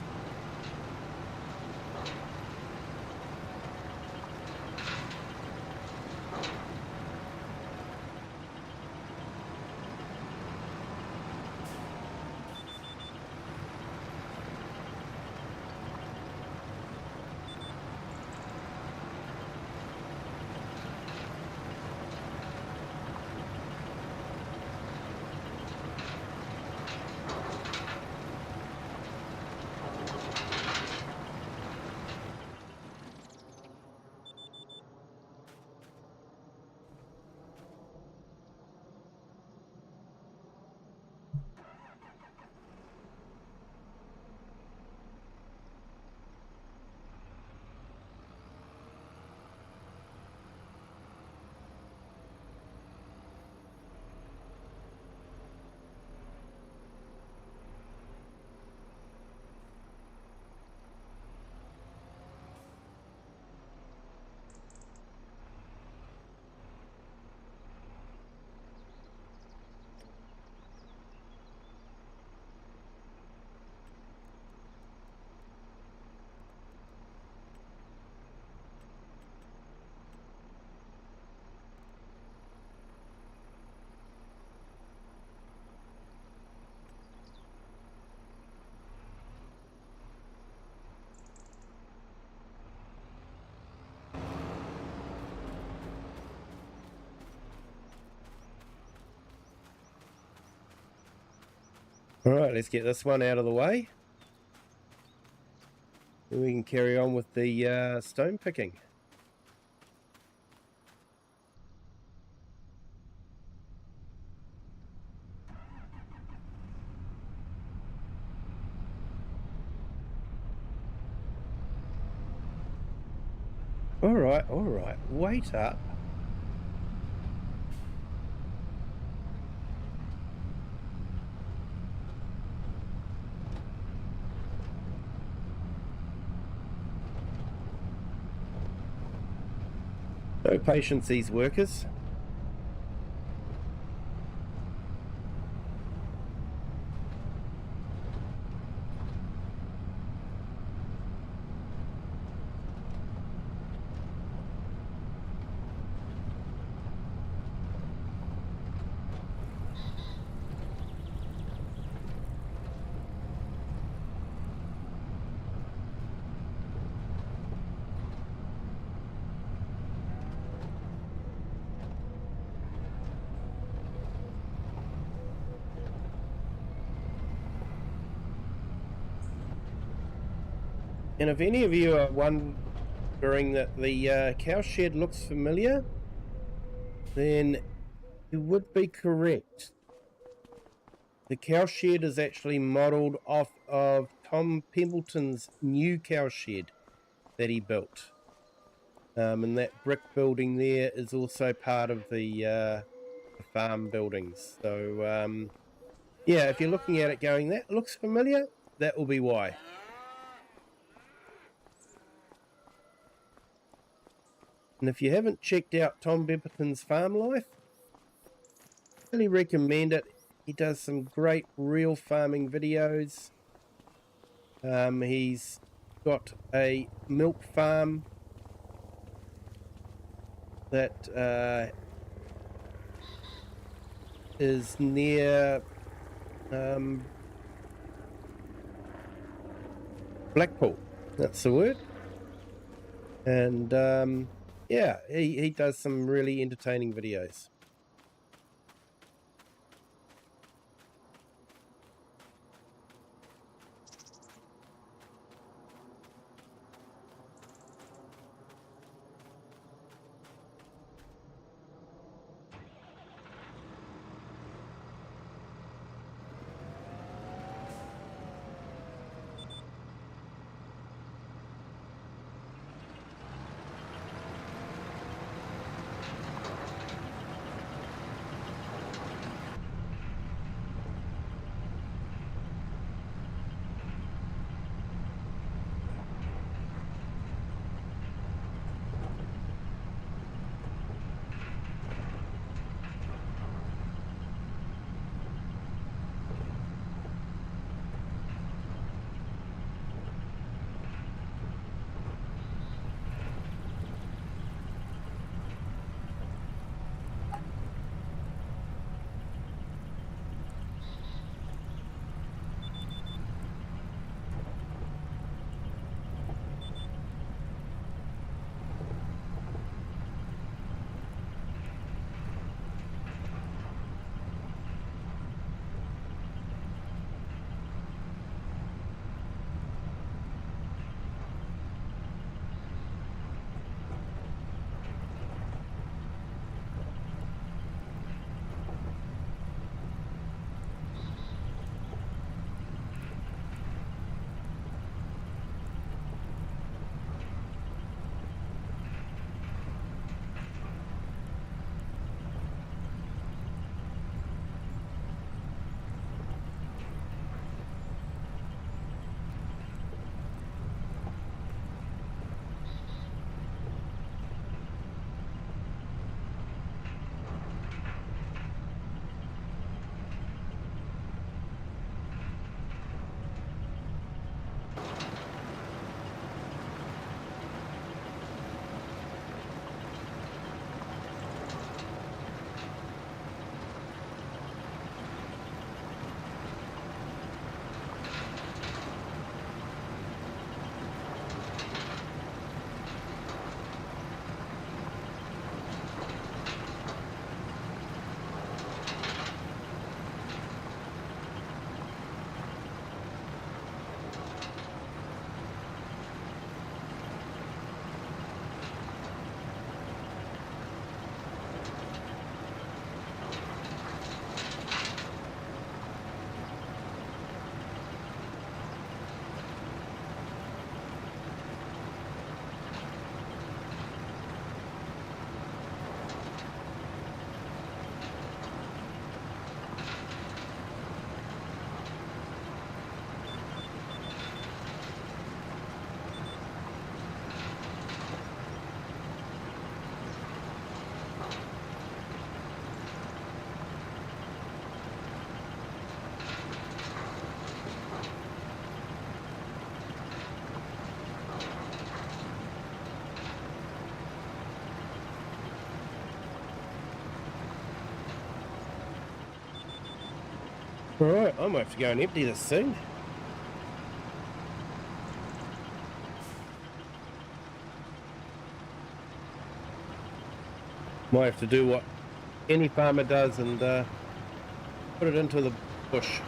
All right, let's get this one out of the way. Then we can carry on with the stone picking. All right, wait up. No patience, these workers. And if any of you are wondering that the cow shed looks familiar, then you would be correct. The cow shed is actually modelled off of Tom Pembleton's new cow shed that he built. And that brick building there is also part of the farm buildings. So, yeah, if you're looking at it going, that looks familiar, that will be why. And if you haven't checked out Tom Pemberton's farm life, I really recommend it. He does some great real farming videos. He's got a milk farm that is near Blackpool. That's the word. And yeah, he does some really entertaining videos. Alright, I might have to go and empty this soon. Might have to do what any farmer does and put it into the bush.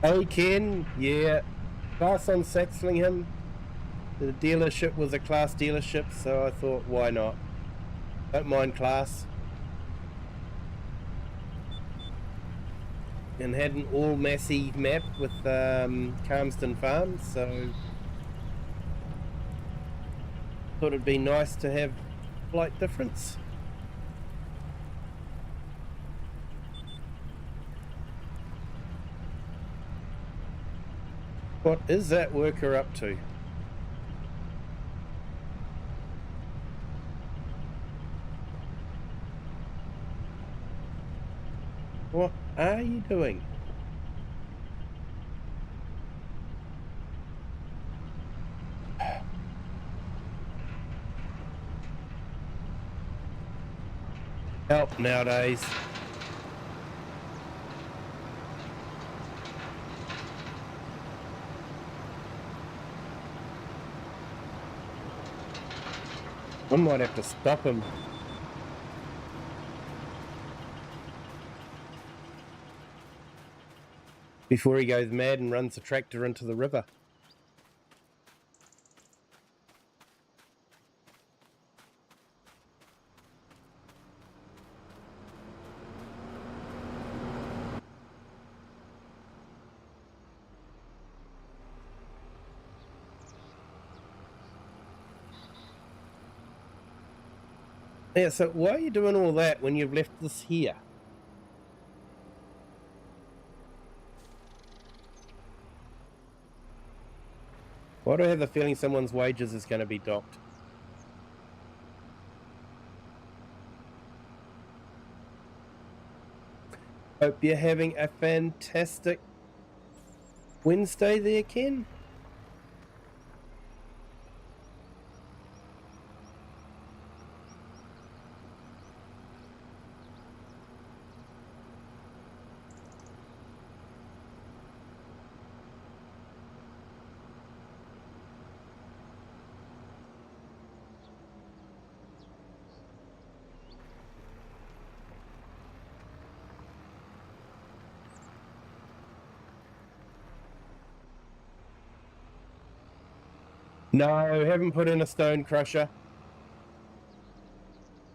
Hey Ken, yeah, class on Saxlingham. The dealership was a class dealership, so I thought, why not? Don't mind class. And had an all massive map with Calmston Farms, so thought it'd be nice to have slight difference. What is that worker up to? What are you doing? Help nowadays. I might have to stop him. Before he goes mad and runs the tractor into the river. Yeah, so why are you doing all that when you've left this here? Why do I have the feeling someone's wages is going to be docked? Hope you're having a fantastic Wednesday there, Ken. No, haven't put in a stone crusher.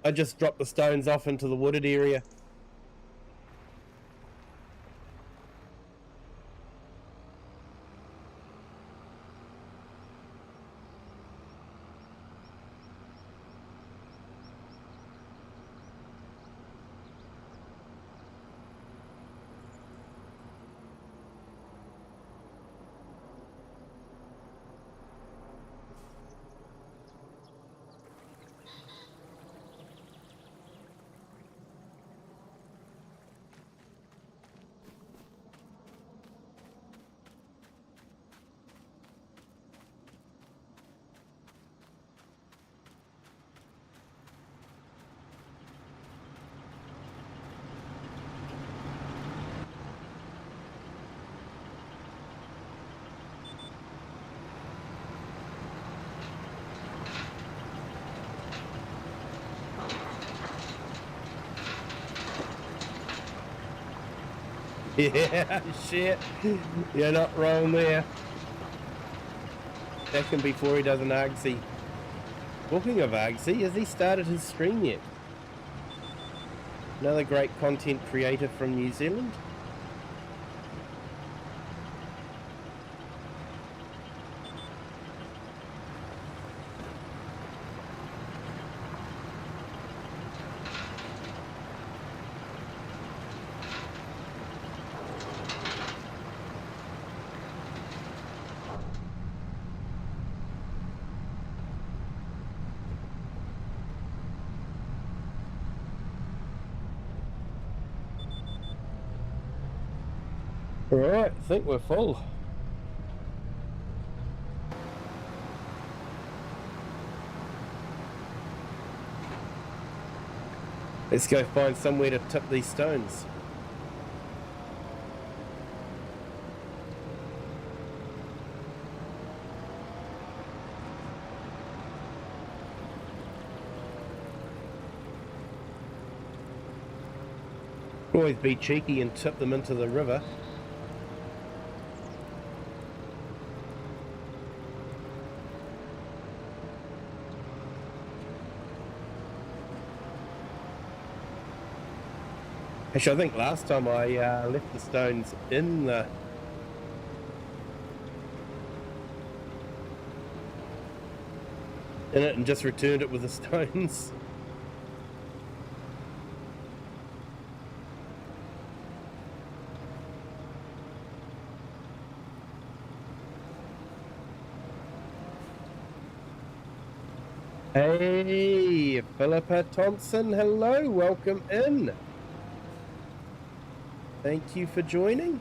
I just dropped the stones off into the wooded area. Yeah, shit. You're not wrong there. That can be before he does an Argsy. Talking of Argsy, has he started his stream yet? Another great content creator from New Zealand. Alright, I think we're full. Let's go find somewhere to tip these stones. Always be cheeky and tip them into the river. Actually, I think last time I left the stones in it and just returned it with the stones. Hey, Philippa Thompson, hello, welcome in. Thank you for joining.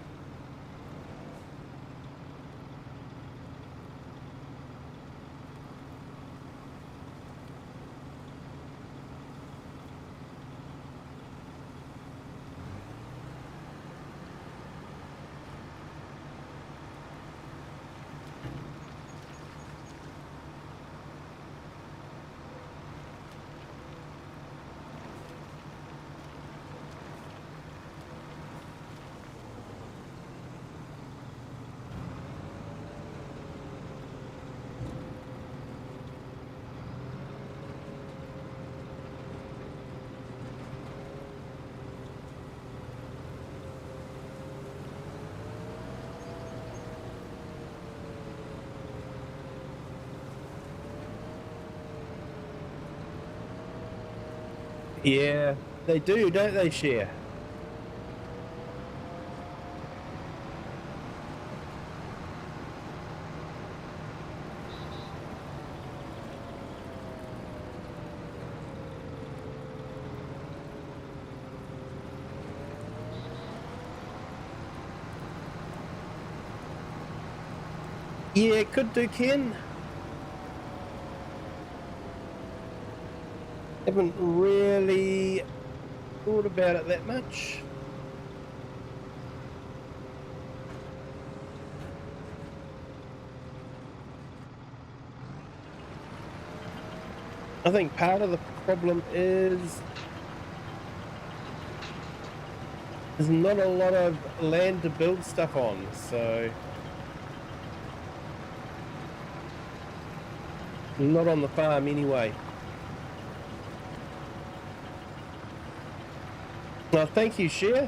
Yeah, they do, don't they, Share? Yeah, could do, Ken. Haven't really thought about it that much. I think part of the problem is there's not a lot of land to build stuff on, so not on the farm anyway. Well, thank you, Cher.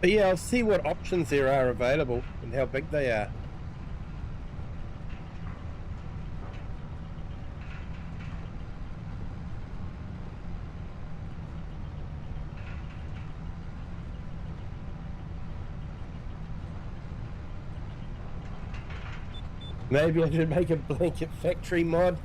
But yeah, I'll see what options there are available and how big they are. Maybe I should make a blanket factory mod.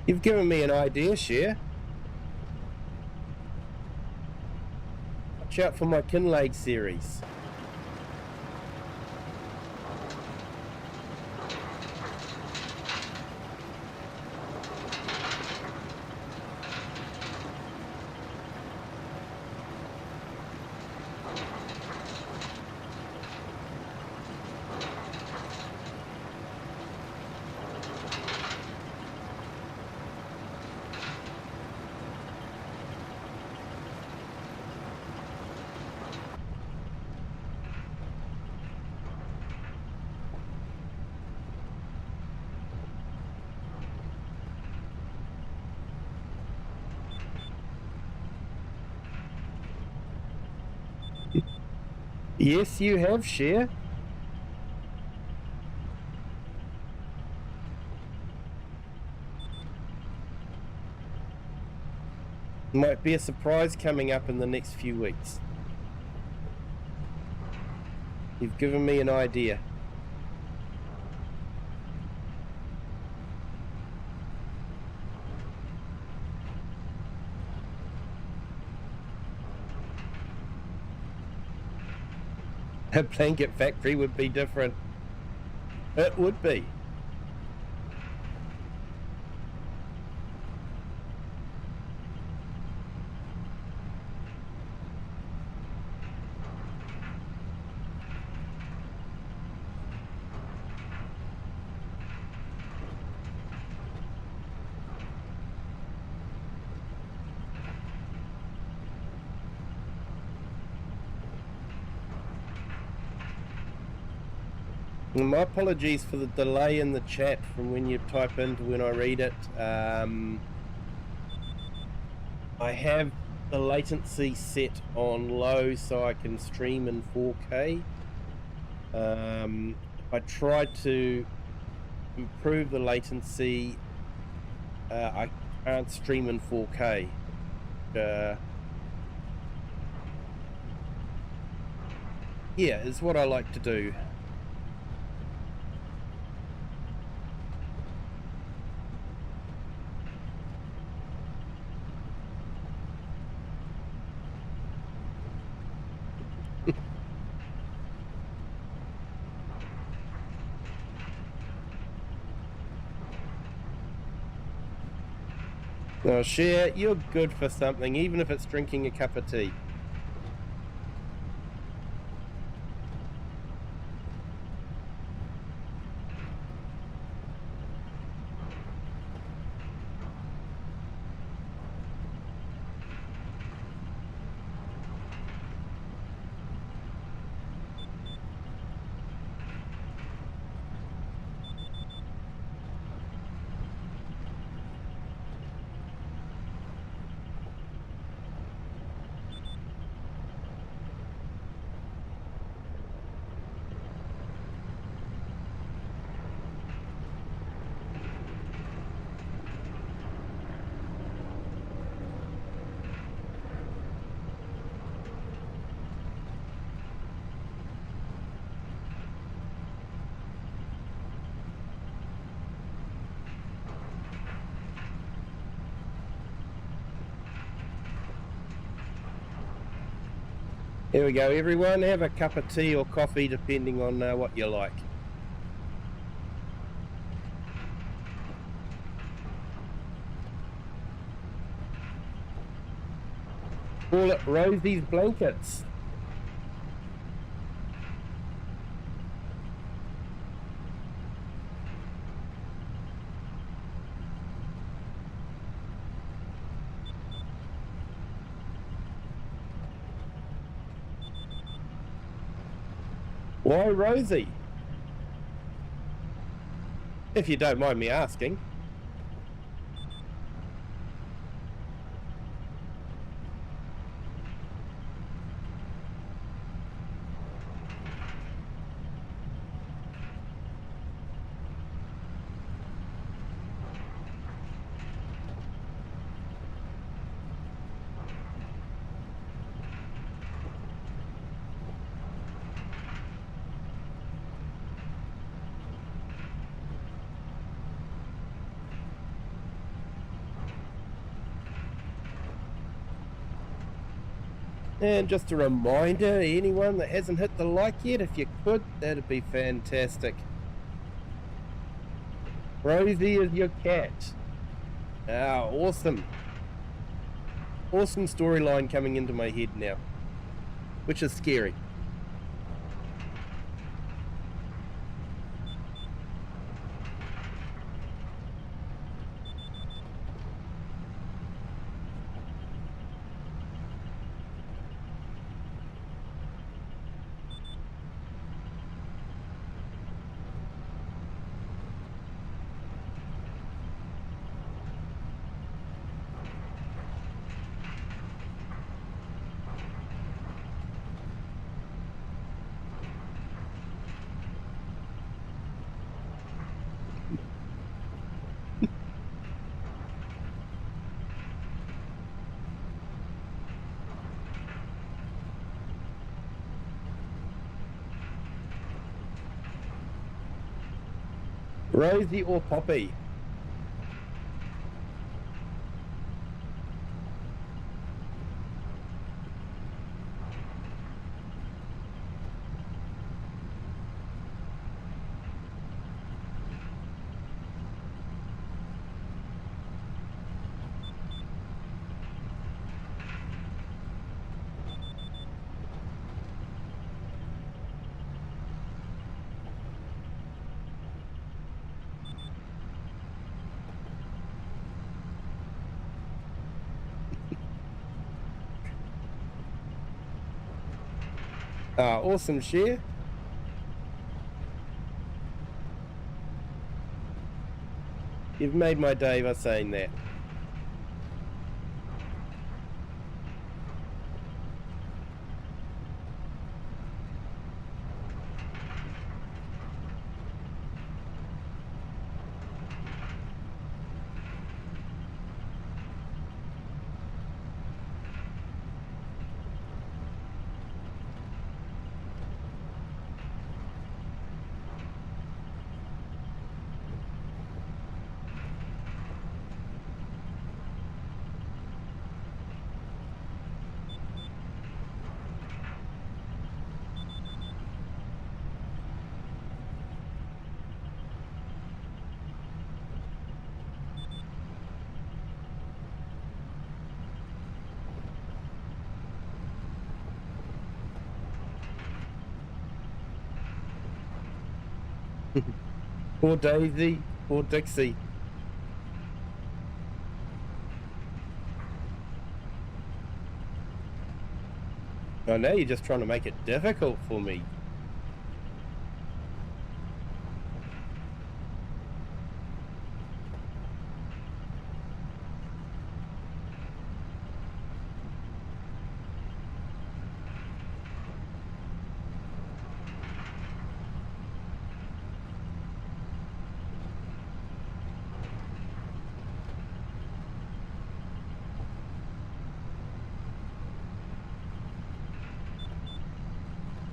You've given me an idea, Cher. Watch out for my Kinlaid series. Yes, you have, Cher. Might be a surprise coming up in the next few weeks. You've given me an idea. A blanket factory would be different. It would be. My apologies for the delay in the chat from when you type in to when I read it. I have the latency set on low so I can stream in 4K. If I try to improve the latency, I can't stream in 4K. Yeah, is what I like to do. Oh, Cher, you're good for something, even if it's drinking a cup of tea. Here we go, everyone. Have a cup of tea or coffee, depending on what you like. Call it Rosie's Blankets. Why Rosie? If you don't mind me asking. And just a reminder, anyone that hasn't hit the like yet, if you could, that'd be fantastic. Rosie is your cat. Ah, awesome. Awesome storyline coming into my head now, which is scary. Rosie or Poppy? Awesome, Cher. You've made my day by saying that. Poor Daisy, poor Dixie. I know you're just trying to make it difficult for me.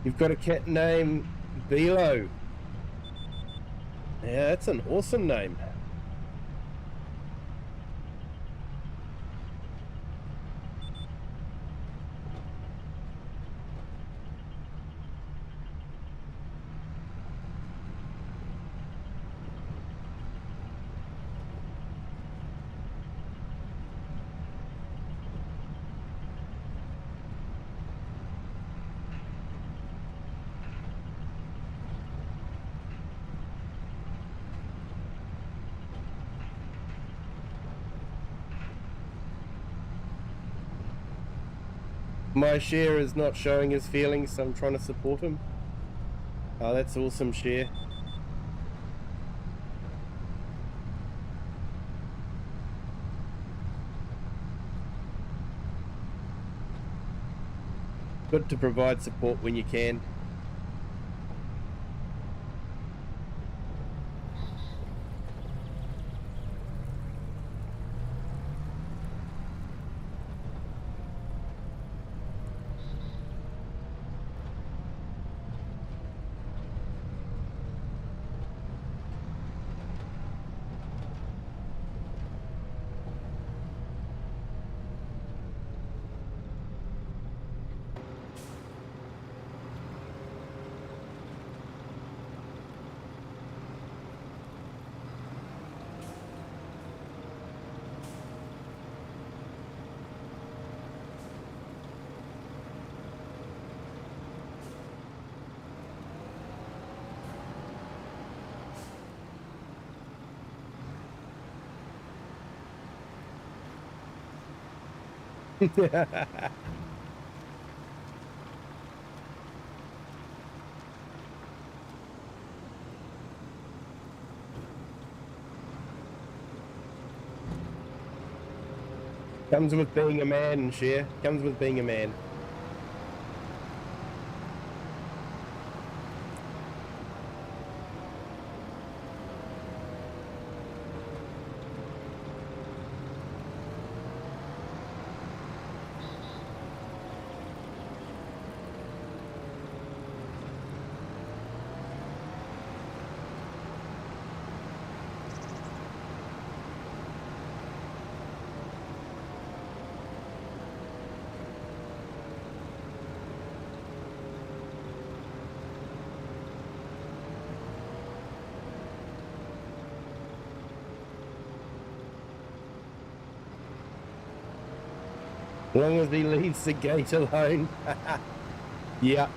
You've got a cat named Bilo. Yeah, that's an awesome name. My share is not showing his feelings, so I'm trying to support him. Oh, that's awesome, share. Good to provide support when you can. Comes with being a man, share. Comes with being a man. As long as he leaves the gate alone. Yeah.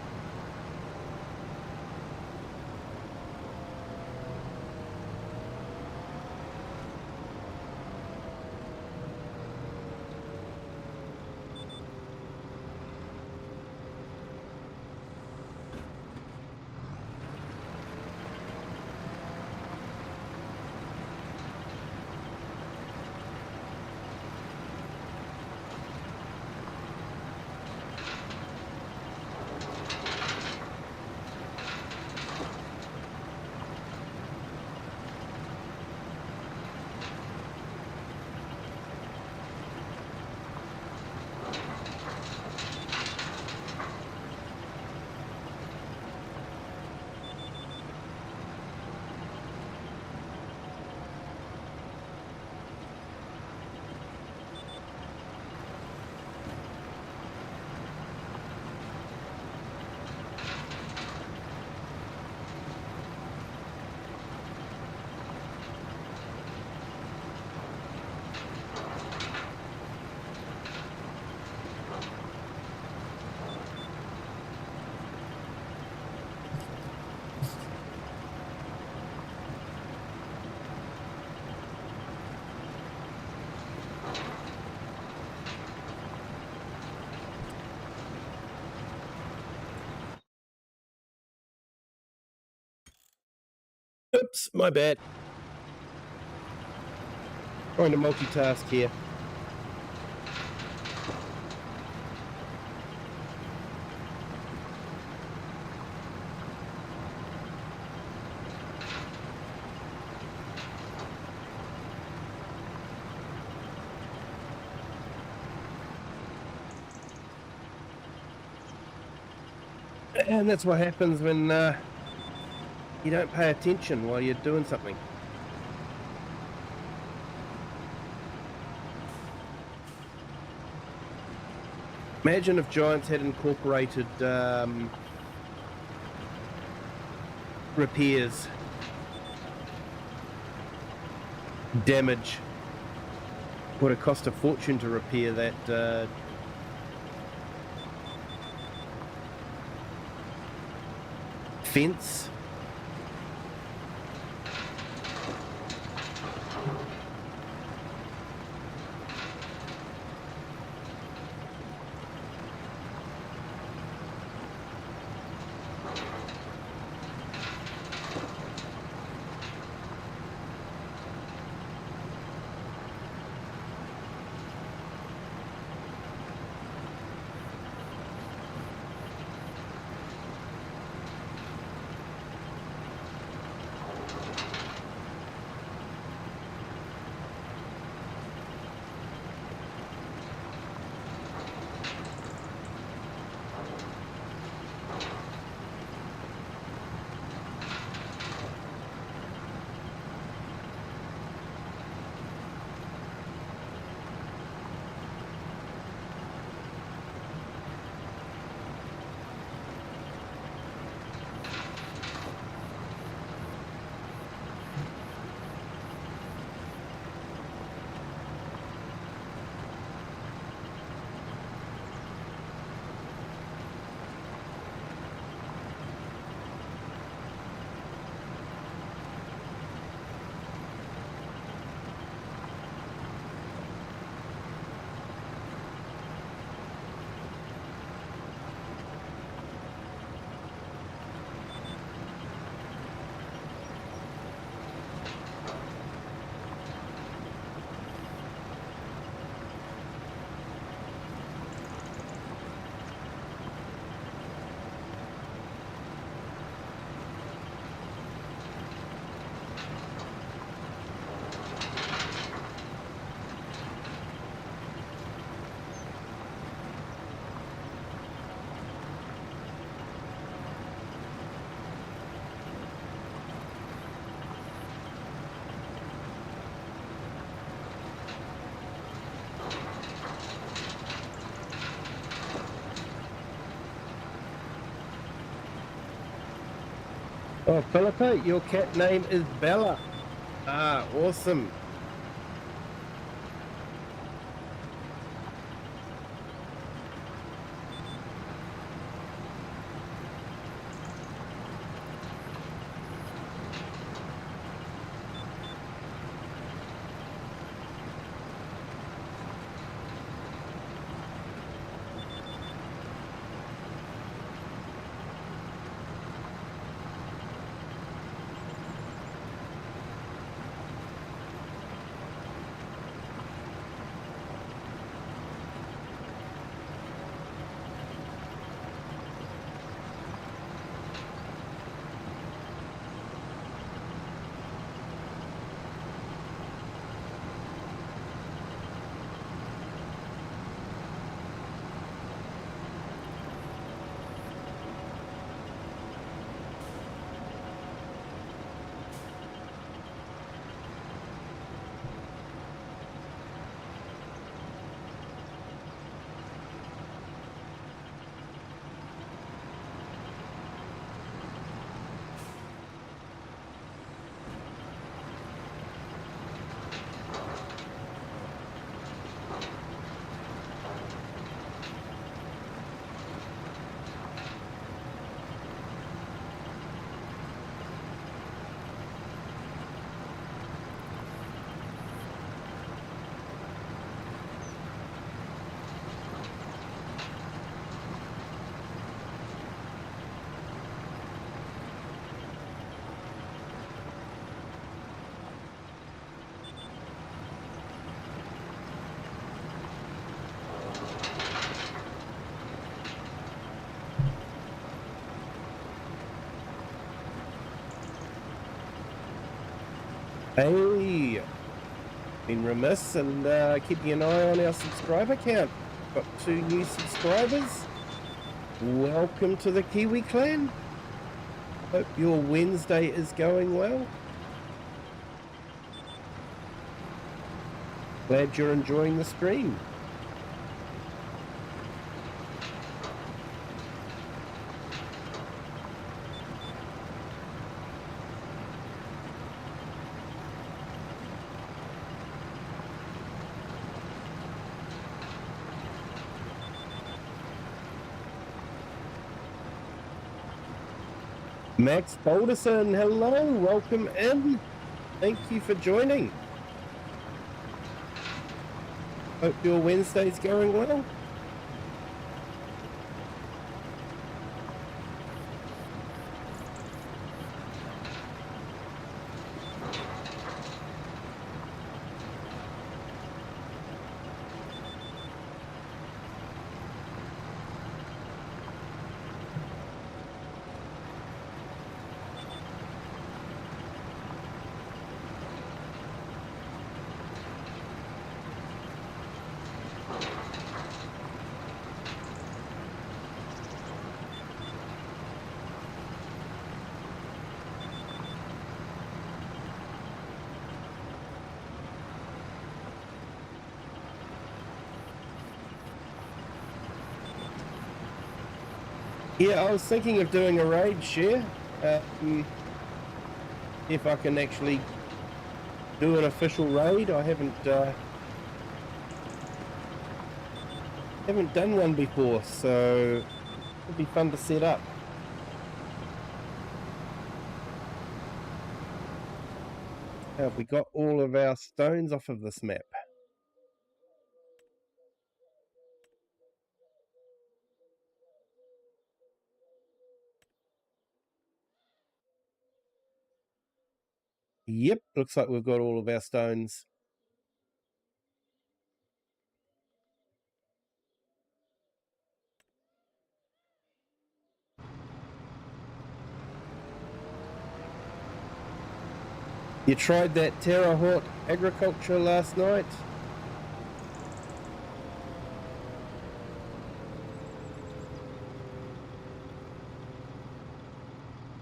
Oops, my bad. Trying to multitask here. And that's what happens when you don't pay attention while you're doing something. Imagine if Giants had incorporated repairs, damage. Would have cost a fortune to repair that fence. Oh, Philippa, your cat name is Bella. Ah, awesome. Hey, been remiss and keeping an eye on our subscriber count. Got 2 new subscribers. Welcome to the Kiwi clan. Hope your Wednesday is going well. Glad you're enjoying the stream. Max Balderson, hello, welcome in. Thank you for joining. Hope your Wednesday's going well. Yeah, I was thinking of doing a raid share. If I can actually do an official raid. I haven't done one before, so it'll be fun to set up. Have we got all of our stones off of this map? Yep, looks like we've got all of our stones. You tried that Terre Haute agriculture last night?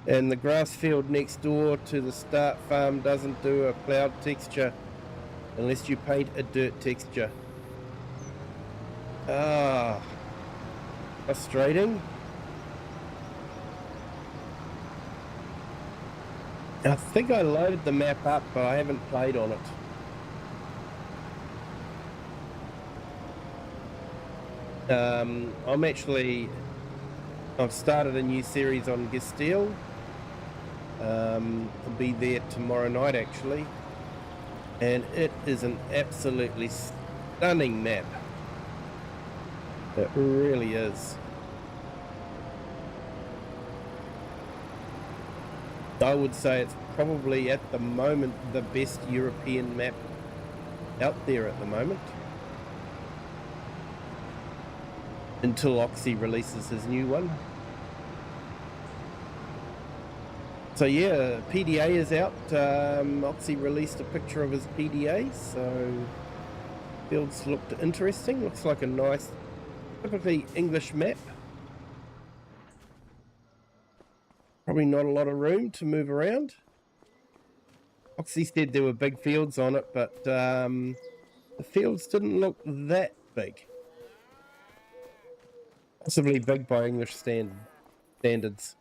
And the grass field next door to the start farm doesn't do a cloud texture unless you paint a dirt texture. Ah, frustrating. I think I loaded the map up, but I haven't played on it. I've started a new series on Gesteel. I'll be there tomorrow night actually, and it is an absolutely stunning map. It really is. I would say it's probably at the moment the best European map out there at the moment, until Oxy releases his new one. So yeah, PDA is out. Oxy released a picture of his PDA, so fields looked interesting. Looks like a nice, typically English map. Probably not a lot of room to move around. Oxy said there were big fields on it, but the fields didn't look that big. Possibly big by English standards.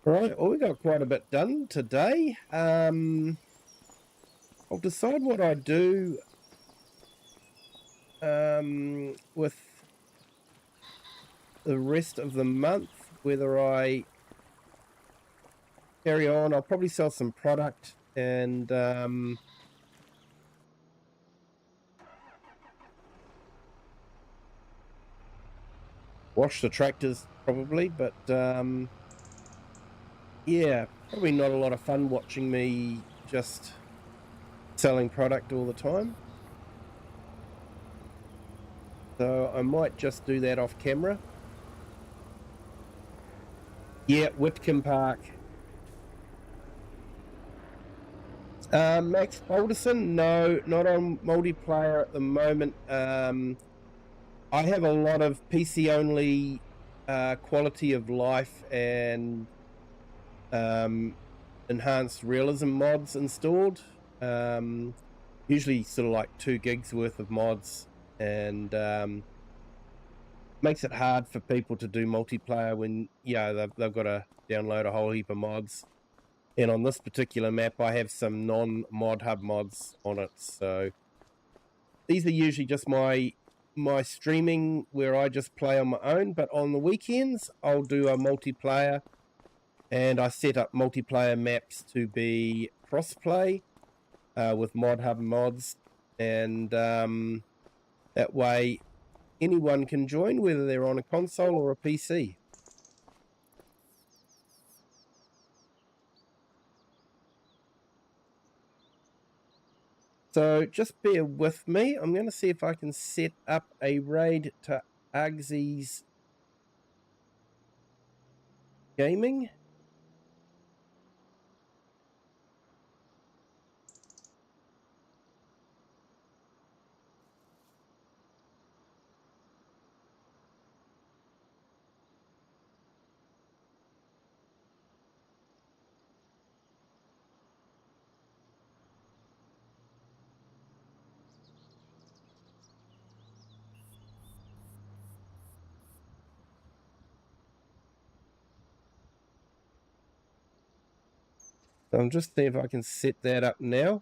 Right, well, we got quite a bit done today. I'll decide what I do with the rest of the month, whether I carry on. I'll probably sell some product and wash the tractors probably, but yeah, probably not a lot of fun watching me just selling product all the time. So I might just do that off camera. Yeah, Whitcomb Park. Max Alderson, no, not on multiplayer at the moment. I have a lot of PC only quality of life and enhanced realism mods installed. Usually sort of like 2 gigs worth of mods, and makes it hard for people to do multiplayer when they've got to download a whole heap of mods. And on this particular map, I have some non-mod hub mods on it. So these are usually just my streaming where I just play on my own. But on the weekends, I'll do a multiplayer, and I set up multiplayer maps to be cross-play with mod hub mods, and that way anyone can join, whether they're on a console or a PC. So just bear with me. I'm going to see if I can set up a raid to Agsy's Gaming. So I'm just seeing if I can set that up now.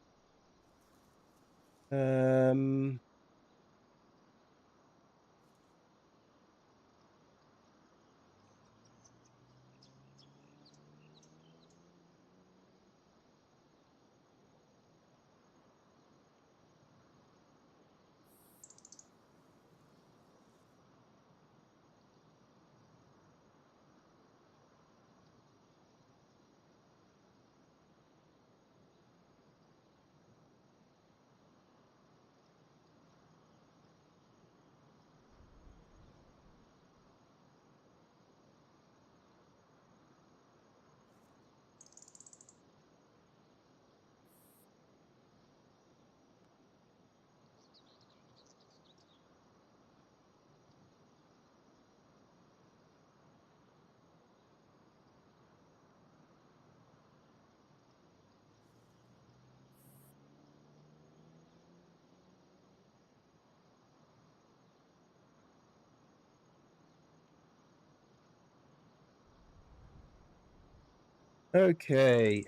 Okay,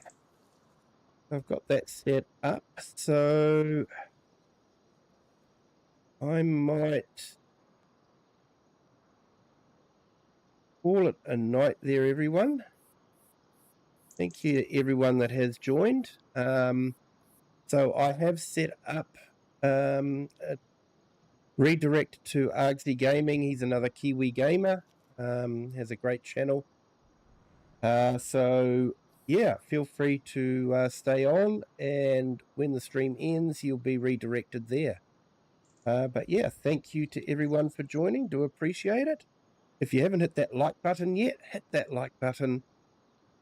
I've got that set up, so I might call it a night there, everyone. Thank you to everyone that has joined. So I have set up a redirect to Argsy Gaming. He's another Kiwi gamer, has a great channel. So yeah, feel free to stay on, and when the stream ends, you'll be redirected there. But yeah, thank you to everyone for joining. Do appreciate it. If you haven't hit that like button yet, hit that like button.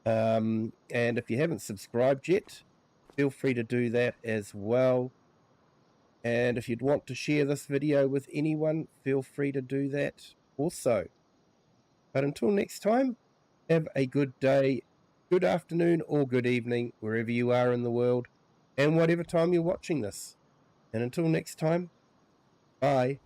And if you haven't subscribed yet, feel free to do that as well. And if you'd want to share this video with anyone, feel free to do that also. But until next time, have a good day, good afternoon, or good evening, wherever you are in the world, and whatever time you're watching this. And until next time, bye.